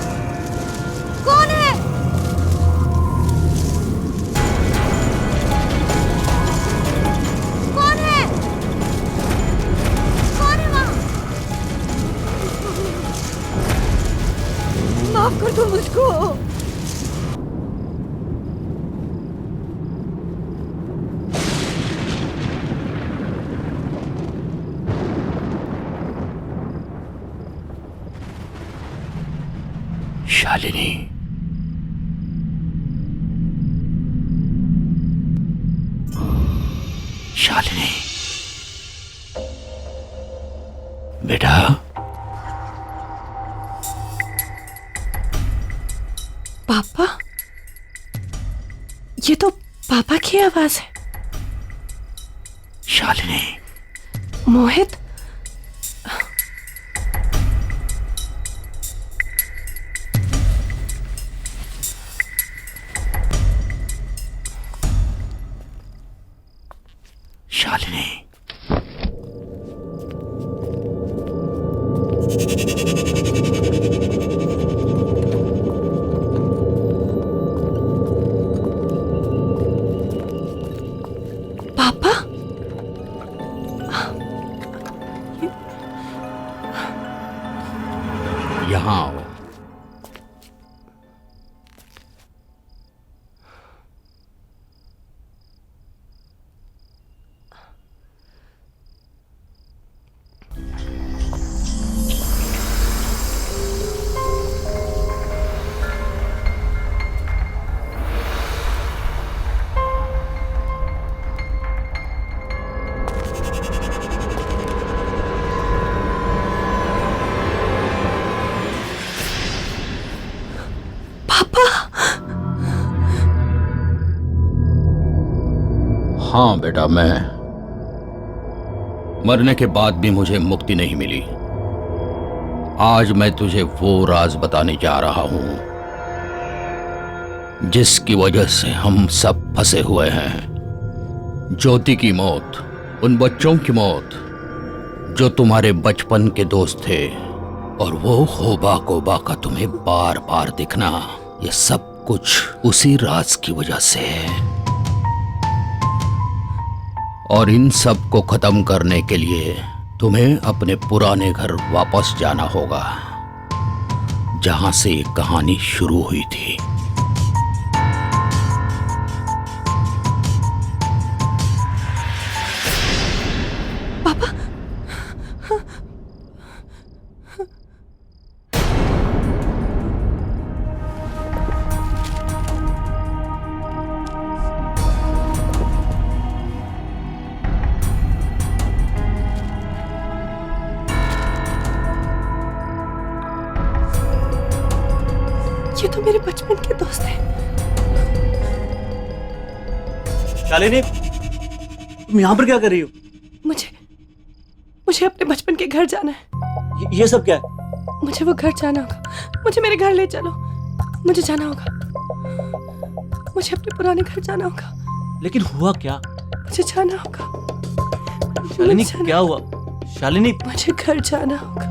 कौन है? कौन है? कौन है वहाँ? माफ कर दो मुझको। शालिनी, शालिनी बेटा, पापा? ये तो पापा की आवाज है। शालिनी, मोहित? शालिनी, पापा? यहाँ आओ। हाँ बेटा, मैं मरने के बाद भी मुझे मुक्ति नहीं मिली। आज मैं तुझे वो राज बताने जा रहा हूं जिसकी वजह से हम सब फंसे हुए हैं। ज्योति की मौत, उन बच्चों की मौत जो तुम्हारे बचपन के दोस्त थे, और वो होबा कोबा का तुम्हें बार बार दिखना, ये सब कुछ उसी राज की वजह से है। और इन सब को खत्म करने के लिए तुम्हें अपने पुराने घर वापस जाना होगा, जहां से ये कहानी शुरू हुई थी। पापा, ये तो मेरे बचपन के दोस्त हैं। शालिनी, तुम यहाँ पर क्या कर रही हो? मुझे अपने बचपन के घर जाना है। ये सब क्या है? मुझे वो घर जाना होगा। मुझे मेरे घर ले चलो। मुझे जाना होगा। मुझे अपने पुराने घर जाना होगा। लेकिन हुआ क्या? मुझे जाना होगा। शालिनी, क्या हुआ? शालिनी, मुझे घर जाना होगा।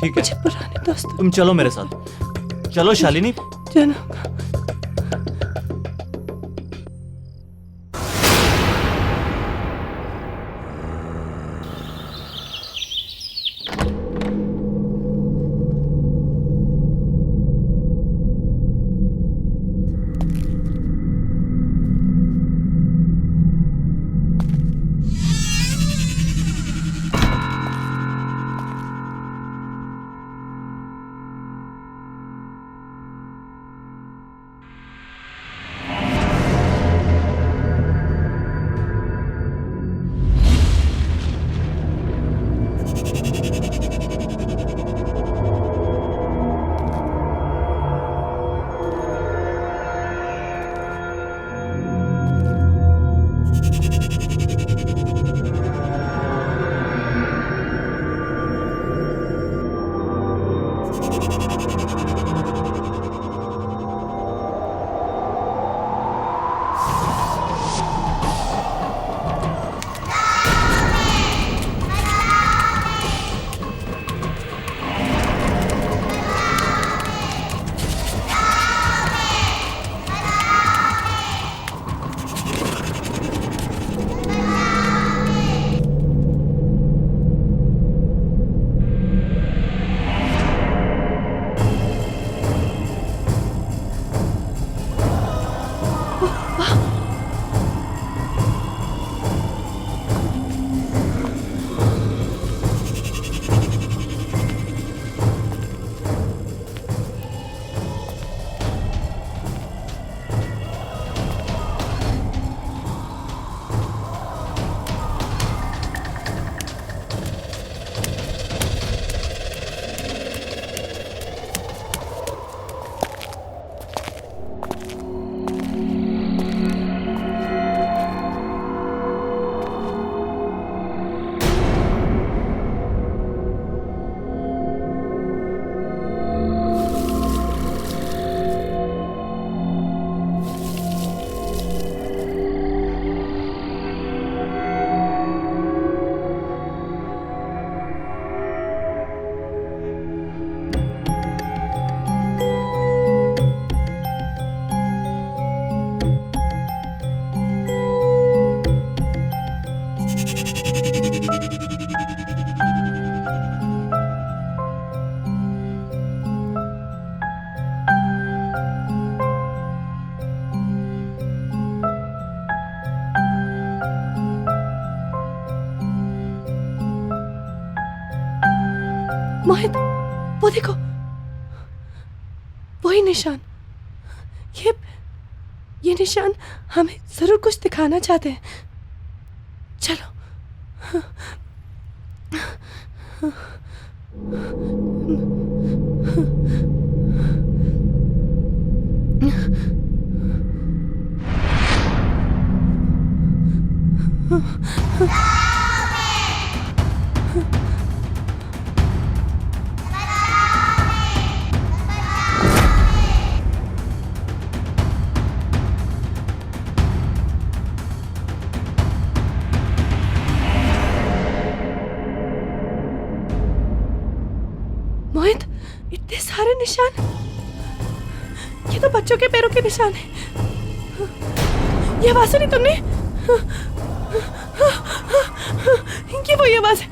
ठीक है, मुझे पुराने दोस्त। तुम चलो मेरे साथ। चलो शालिनी। जाना होगा। मोहित, वो देखो, वही निशान। ये निशान हमें जरूर कुछ दिखाना चाहते हैं। चलो। मोहित, इतने सारे निशान। ये तो बच्चों के पैरों के निशान है। ये आवाज सुनी तुमने? ये वही आवाज है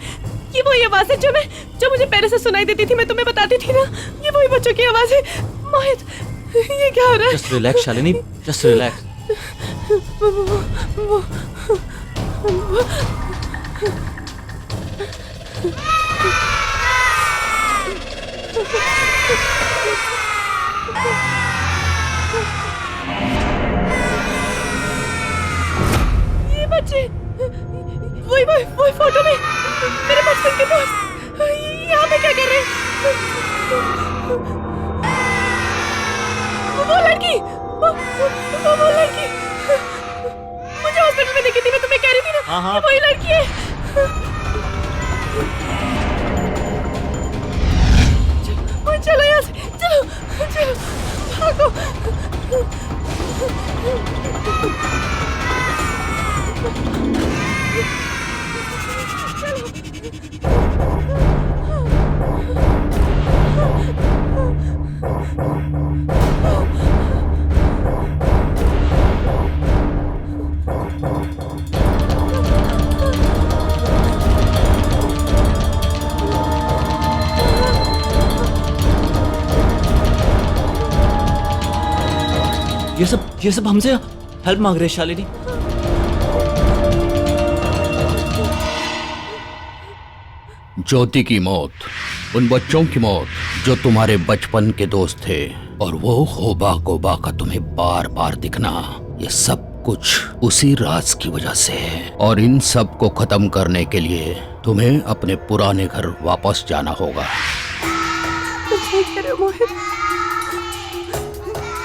ये वही आवाज है जो मुझे पहले से सुनाई देती थी, मैं तुम्हें बताती थी ना, ये वही बच्चों की आवाज है। मोहित, ये क्या हो रहा है? Just relax Shalini, just relax. ये बच्चे वही फोटो में मेरे बचपन के दोस्त यहाँ पे क्या कर रहे हैं? वो लड़की मुझे हॉस्पिटल में देखी थी, मैं तुम्हें कह रही थी ना। हाँ। वही लड़की है। चलो यहाँ से, चलो भागो। ये सब हमसे हेल्प मांग रहे हैं शालिनी। ज्योति की मौत, उन बच्चों की मौत जो तुम्हारे बचपन के दोस्त थे, और वो होबा गोबा का तुम्हें बार बार दिखना, ये सब कुछ उसी राज की वजह से है। और इन सब को खत्म करने के लिए तुम्हें अपने पुराने घर वापस जाना होगा। सही कह रहे हो मोहित,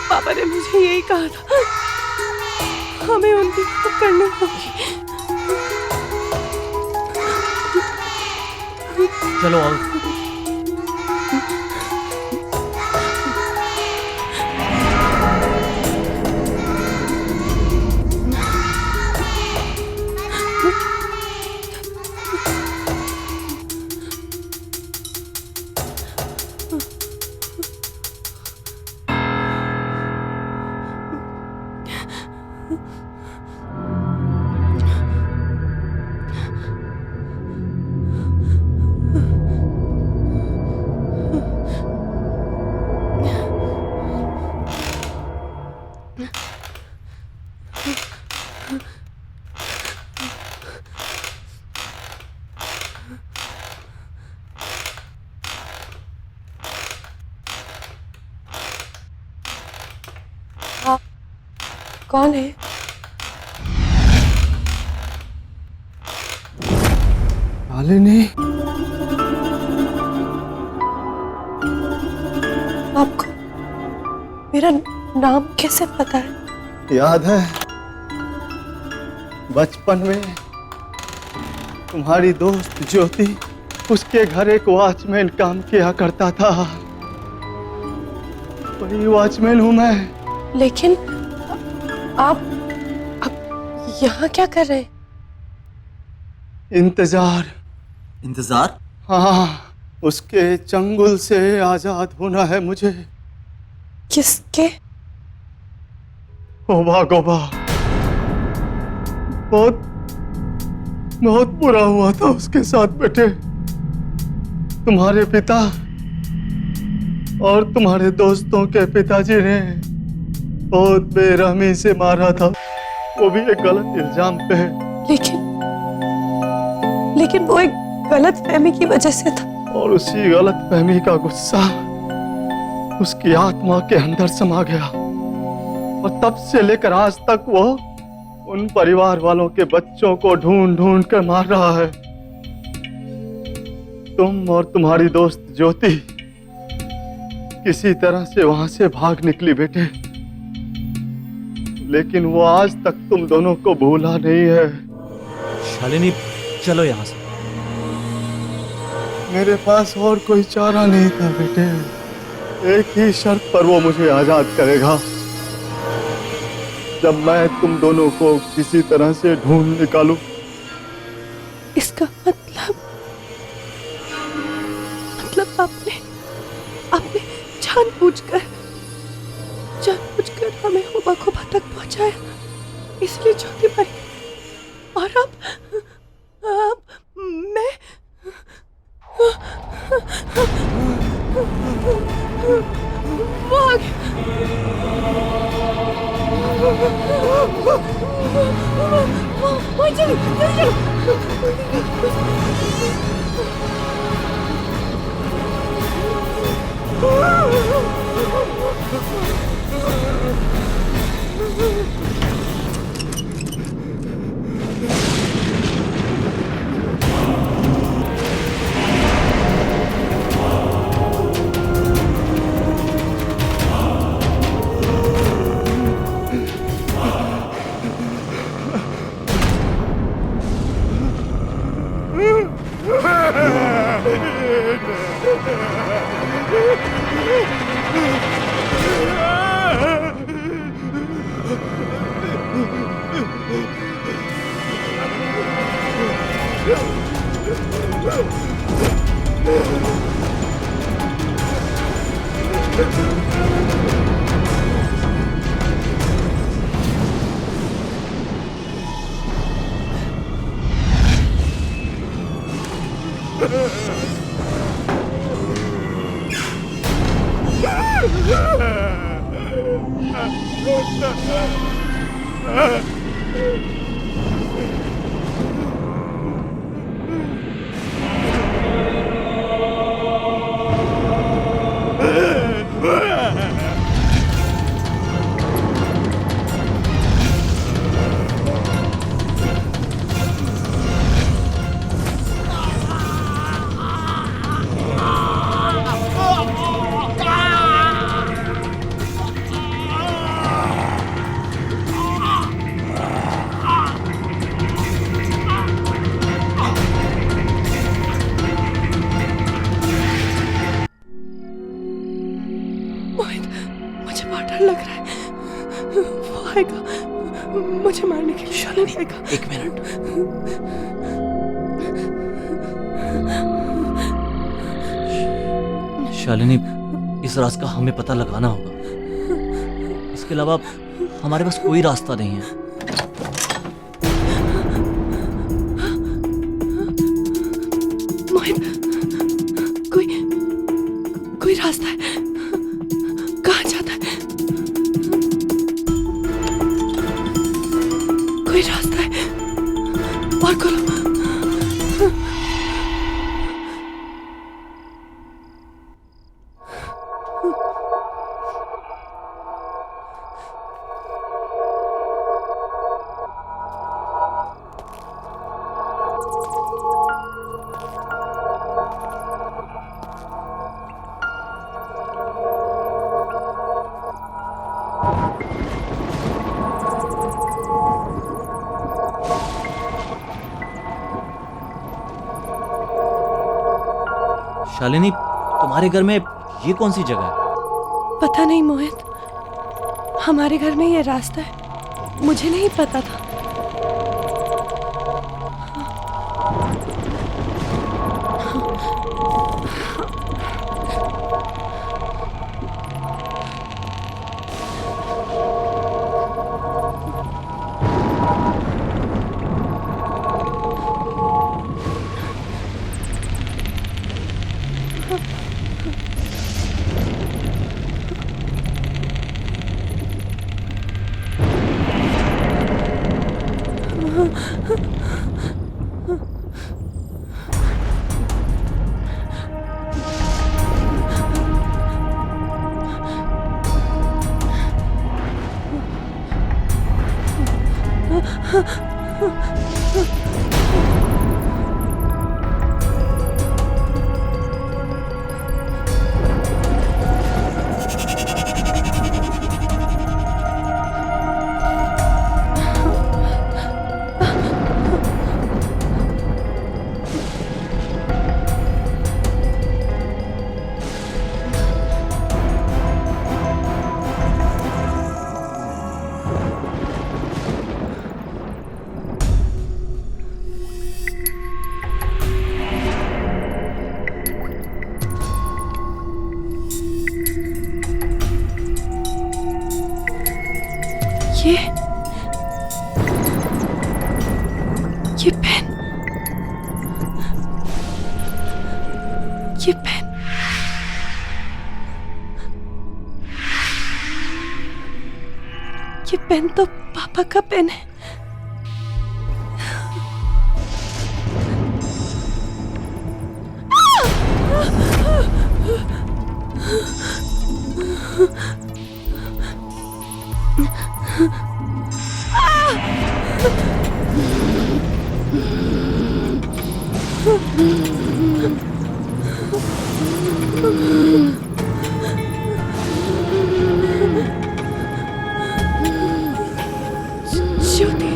पापा ने मुझे यही कहा था, हमें उनकी मदद करनी होगी। चलो आओ। कौन है? शालिनी, आपको मेरा नाम कैसे पता है? याद है बचपन में तुम्हारी दोस्त ज्योति, उसके घर एक वॉचमैन काम किया करता था। वही वॉचमैन हूं मैं। लेकिन आप यहाँ क्या कर रहे हैं? इंतजार? हाँ, उसके चंगुल से आजाद होना है मुझे। किसके? होबा गोबा। बहुत बुरा हुआ था उसके साथ बेटे। तुम्हारे पिता और तुम्हारे दोस्तों के पिताजी ने बहुत बेरहमी से मारा था, वो भी एक गलत इल्जाम पे। लेकिन वो एक गलत फहमी की वजह से था। और उसी गलत फहमी का गुस्सा उसकी आत्मा के अंदर समा गया, और तब से लेकर आज तक वो उन परिवार वालों के बच्चों को ढूंढ ढूंढ कर मार रहा है। तुम और तुम्हारी दोस्त ज्योति किसी तरह से वहां से भाग निकली बेटे, लेकिन वो आज तक तुम दोनों को भूला नहीं है। शालिनी, चलो यहाँ से। मेरे पास और कोई चारा नहीं था बेटे। एक ही शर्त पर वो मुझे आजाद करेगा, जब मैं तुम दोनों को किसी तरह से ढूंढ निकालूं। इसका मतलब आपने जानबूझकर हमें होबा गोबा तक पहुंचाया, इसलिए ज्योति मरी। और अब मैं वो आ गया। वो चलो मुझे मारने के लिए शालिनी आएगा। एक मिनट। शालिनी, इस राज का हमें पता लगाना होगा। इसके अलावा हमारे पास कोई रास्ता नहीं है। मोहित, कोई रास्ता है? कहाँ जाता है? कोई रास्ता है? और खोलो। शालिनी, तुम्हारे घर में ये कौन सी जगह है? पता नहीं मोहित, हमारे घर में ये रास्ता है, मुझे नहीं पता था। ये पेन, ये पेन पेन तो पापा का पेन है। ज्योति,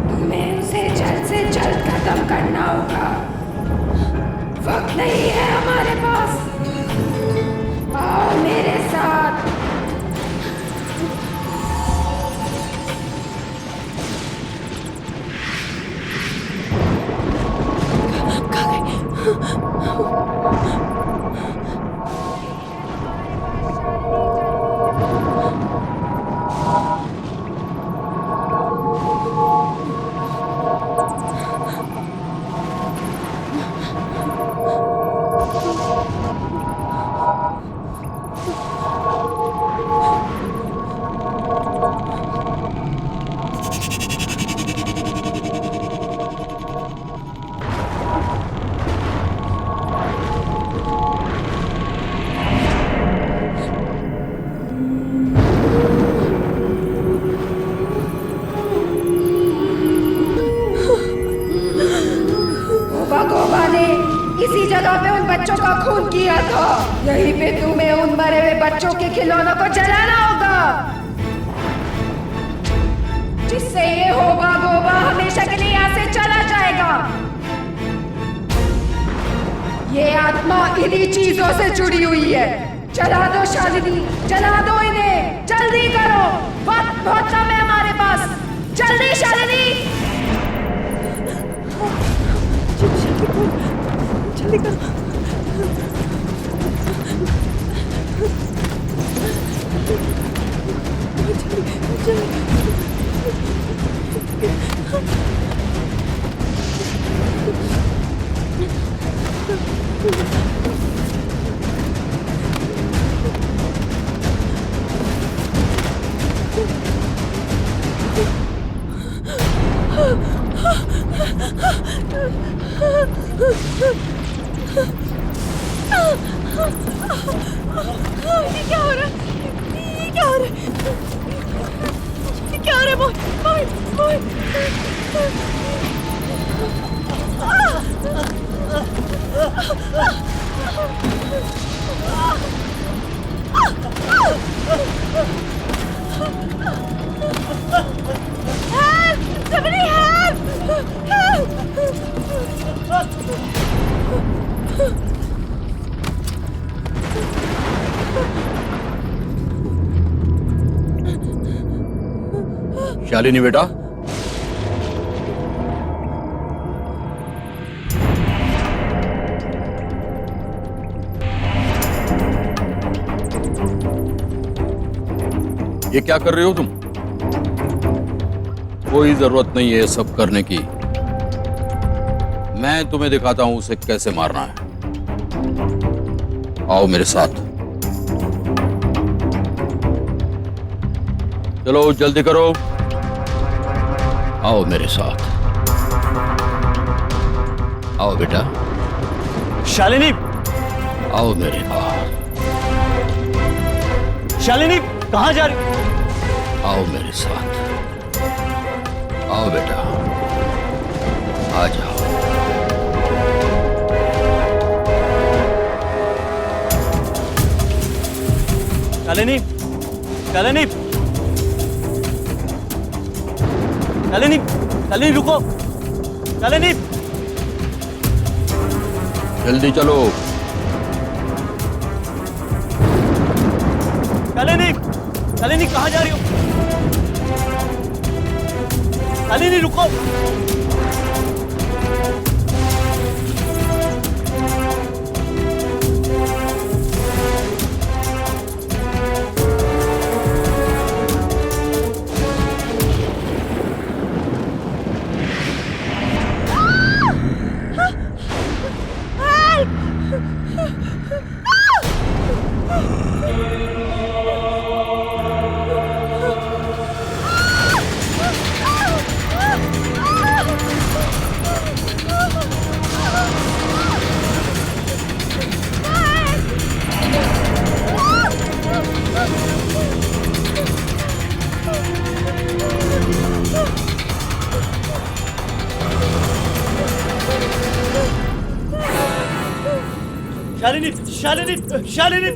तुम्हें उसे जल्द से जल्द खत्म करना होगा। वक्त नहीं है हमारे पास। आओ मेरे साथ। इसी जगह पे उन बच्चों का खून किया था। यहीं पे तुम्हें उन मरे हुए बच्चों के खिलौनों को जलाना होगा, जिससे ये होगा गोबा हमेशा के लिए यहाँ से चला जाएगा। ये आत्मा इन्हीं चीजों से जुड़ी हुई है। जला दो शालिनी, जला दो इन्हें, जल्दी करो, वक्त बहुत कम है हमारे पास। जल्दी शालिनी। जल्दी करो। ये क्या हो रहा है? ये क्या हो रहा है? ये क्या हो रहा है? मोहित, Help! Somebody help! शालिनी बेटा, ये क्या कर रहे हो तुम? कोई जरूरत नहीं है सब करने की। मैं तुम्हें दिखाता हूं उसे कैसे मारना है। आओ मेरे साथ। चलो जल्दी करो, आओ मेरे साथ। आओ बेटा। शालिनी, आओ मेरे पास। शालिनी कहाँ जा रही? आओ मेरे साथ। आओ बेटा, आ जाओ। शालिनी, शालिनी, शालिनी, शालिनी रुको। शालिनी, जल्दी चलो। शालिनी, शालिनी कहाँ जा रही हो? शालिनी रुको। Help! शालिनी शालिनी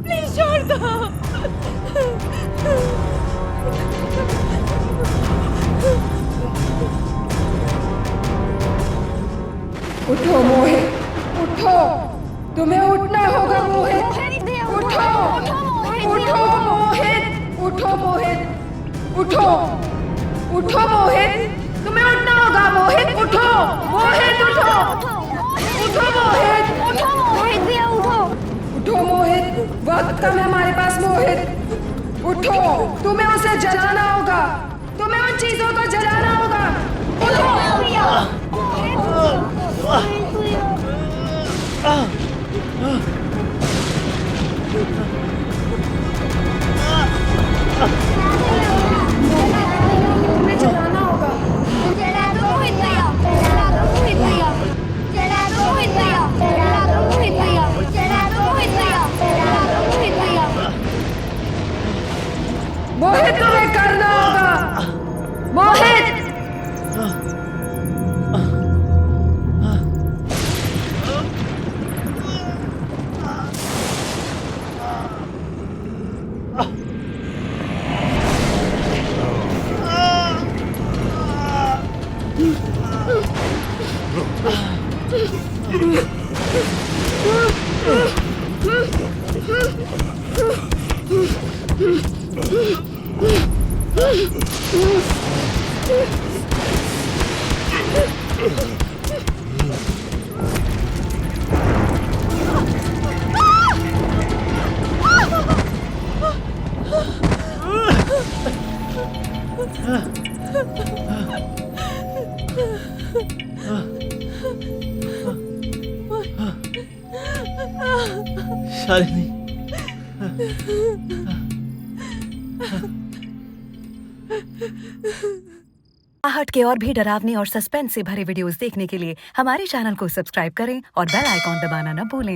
प्लीज छोड़ दो। उठो मोहित, उठो, तुम्हें उठना होगा मोहित, उठो, उठो मोहित, उठो मोहित, उठो, उठो मोहित, तुम्हें उठना होगा मोहित, उठो, मोहित उठो, उठो मोहित, उठो मोहित भैया उठो, उठो मोहित, वक्त कम है हमारे पास मोहित, उठो, तुम्हें उसे जलाना होगा, तुम्हें उन चीजों को जलाना होगा, उठो भैया। तुम्हें जलाना होगा। जला दो मोहित भैया, जला दो मोहित भैया, जला दो मोहित भैया, जला दो मोहित भैया, जला दो मोहित भैया, जला दो मोहित भैया। मोहित तुम्हें करना होगा, मोहित। शालिनी आहट के और भी डरावने और सस्पेंस से भरे वीडियोस देखने के लिए हमारे चैनल को सब्सक्राइब करें और बेल आइकॉन दबाना न भूलें।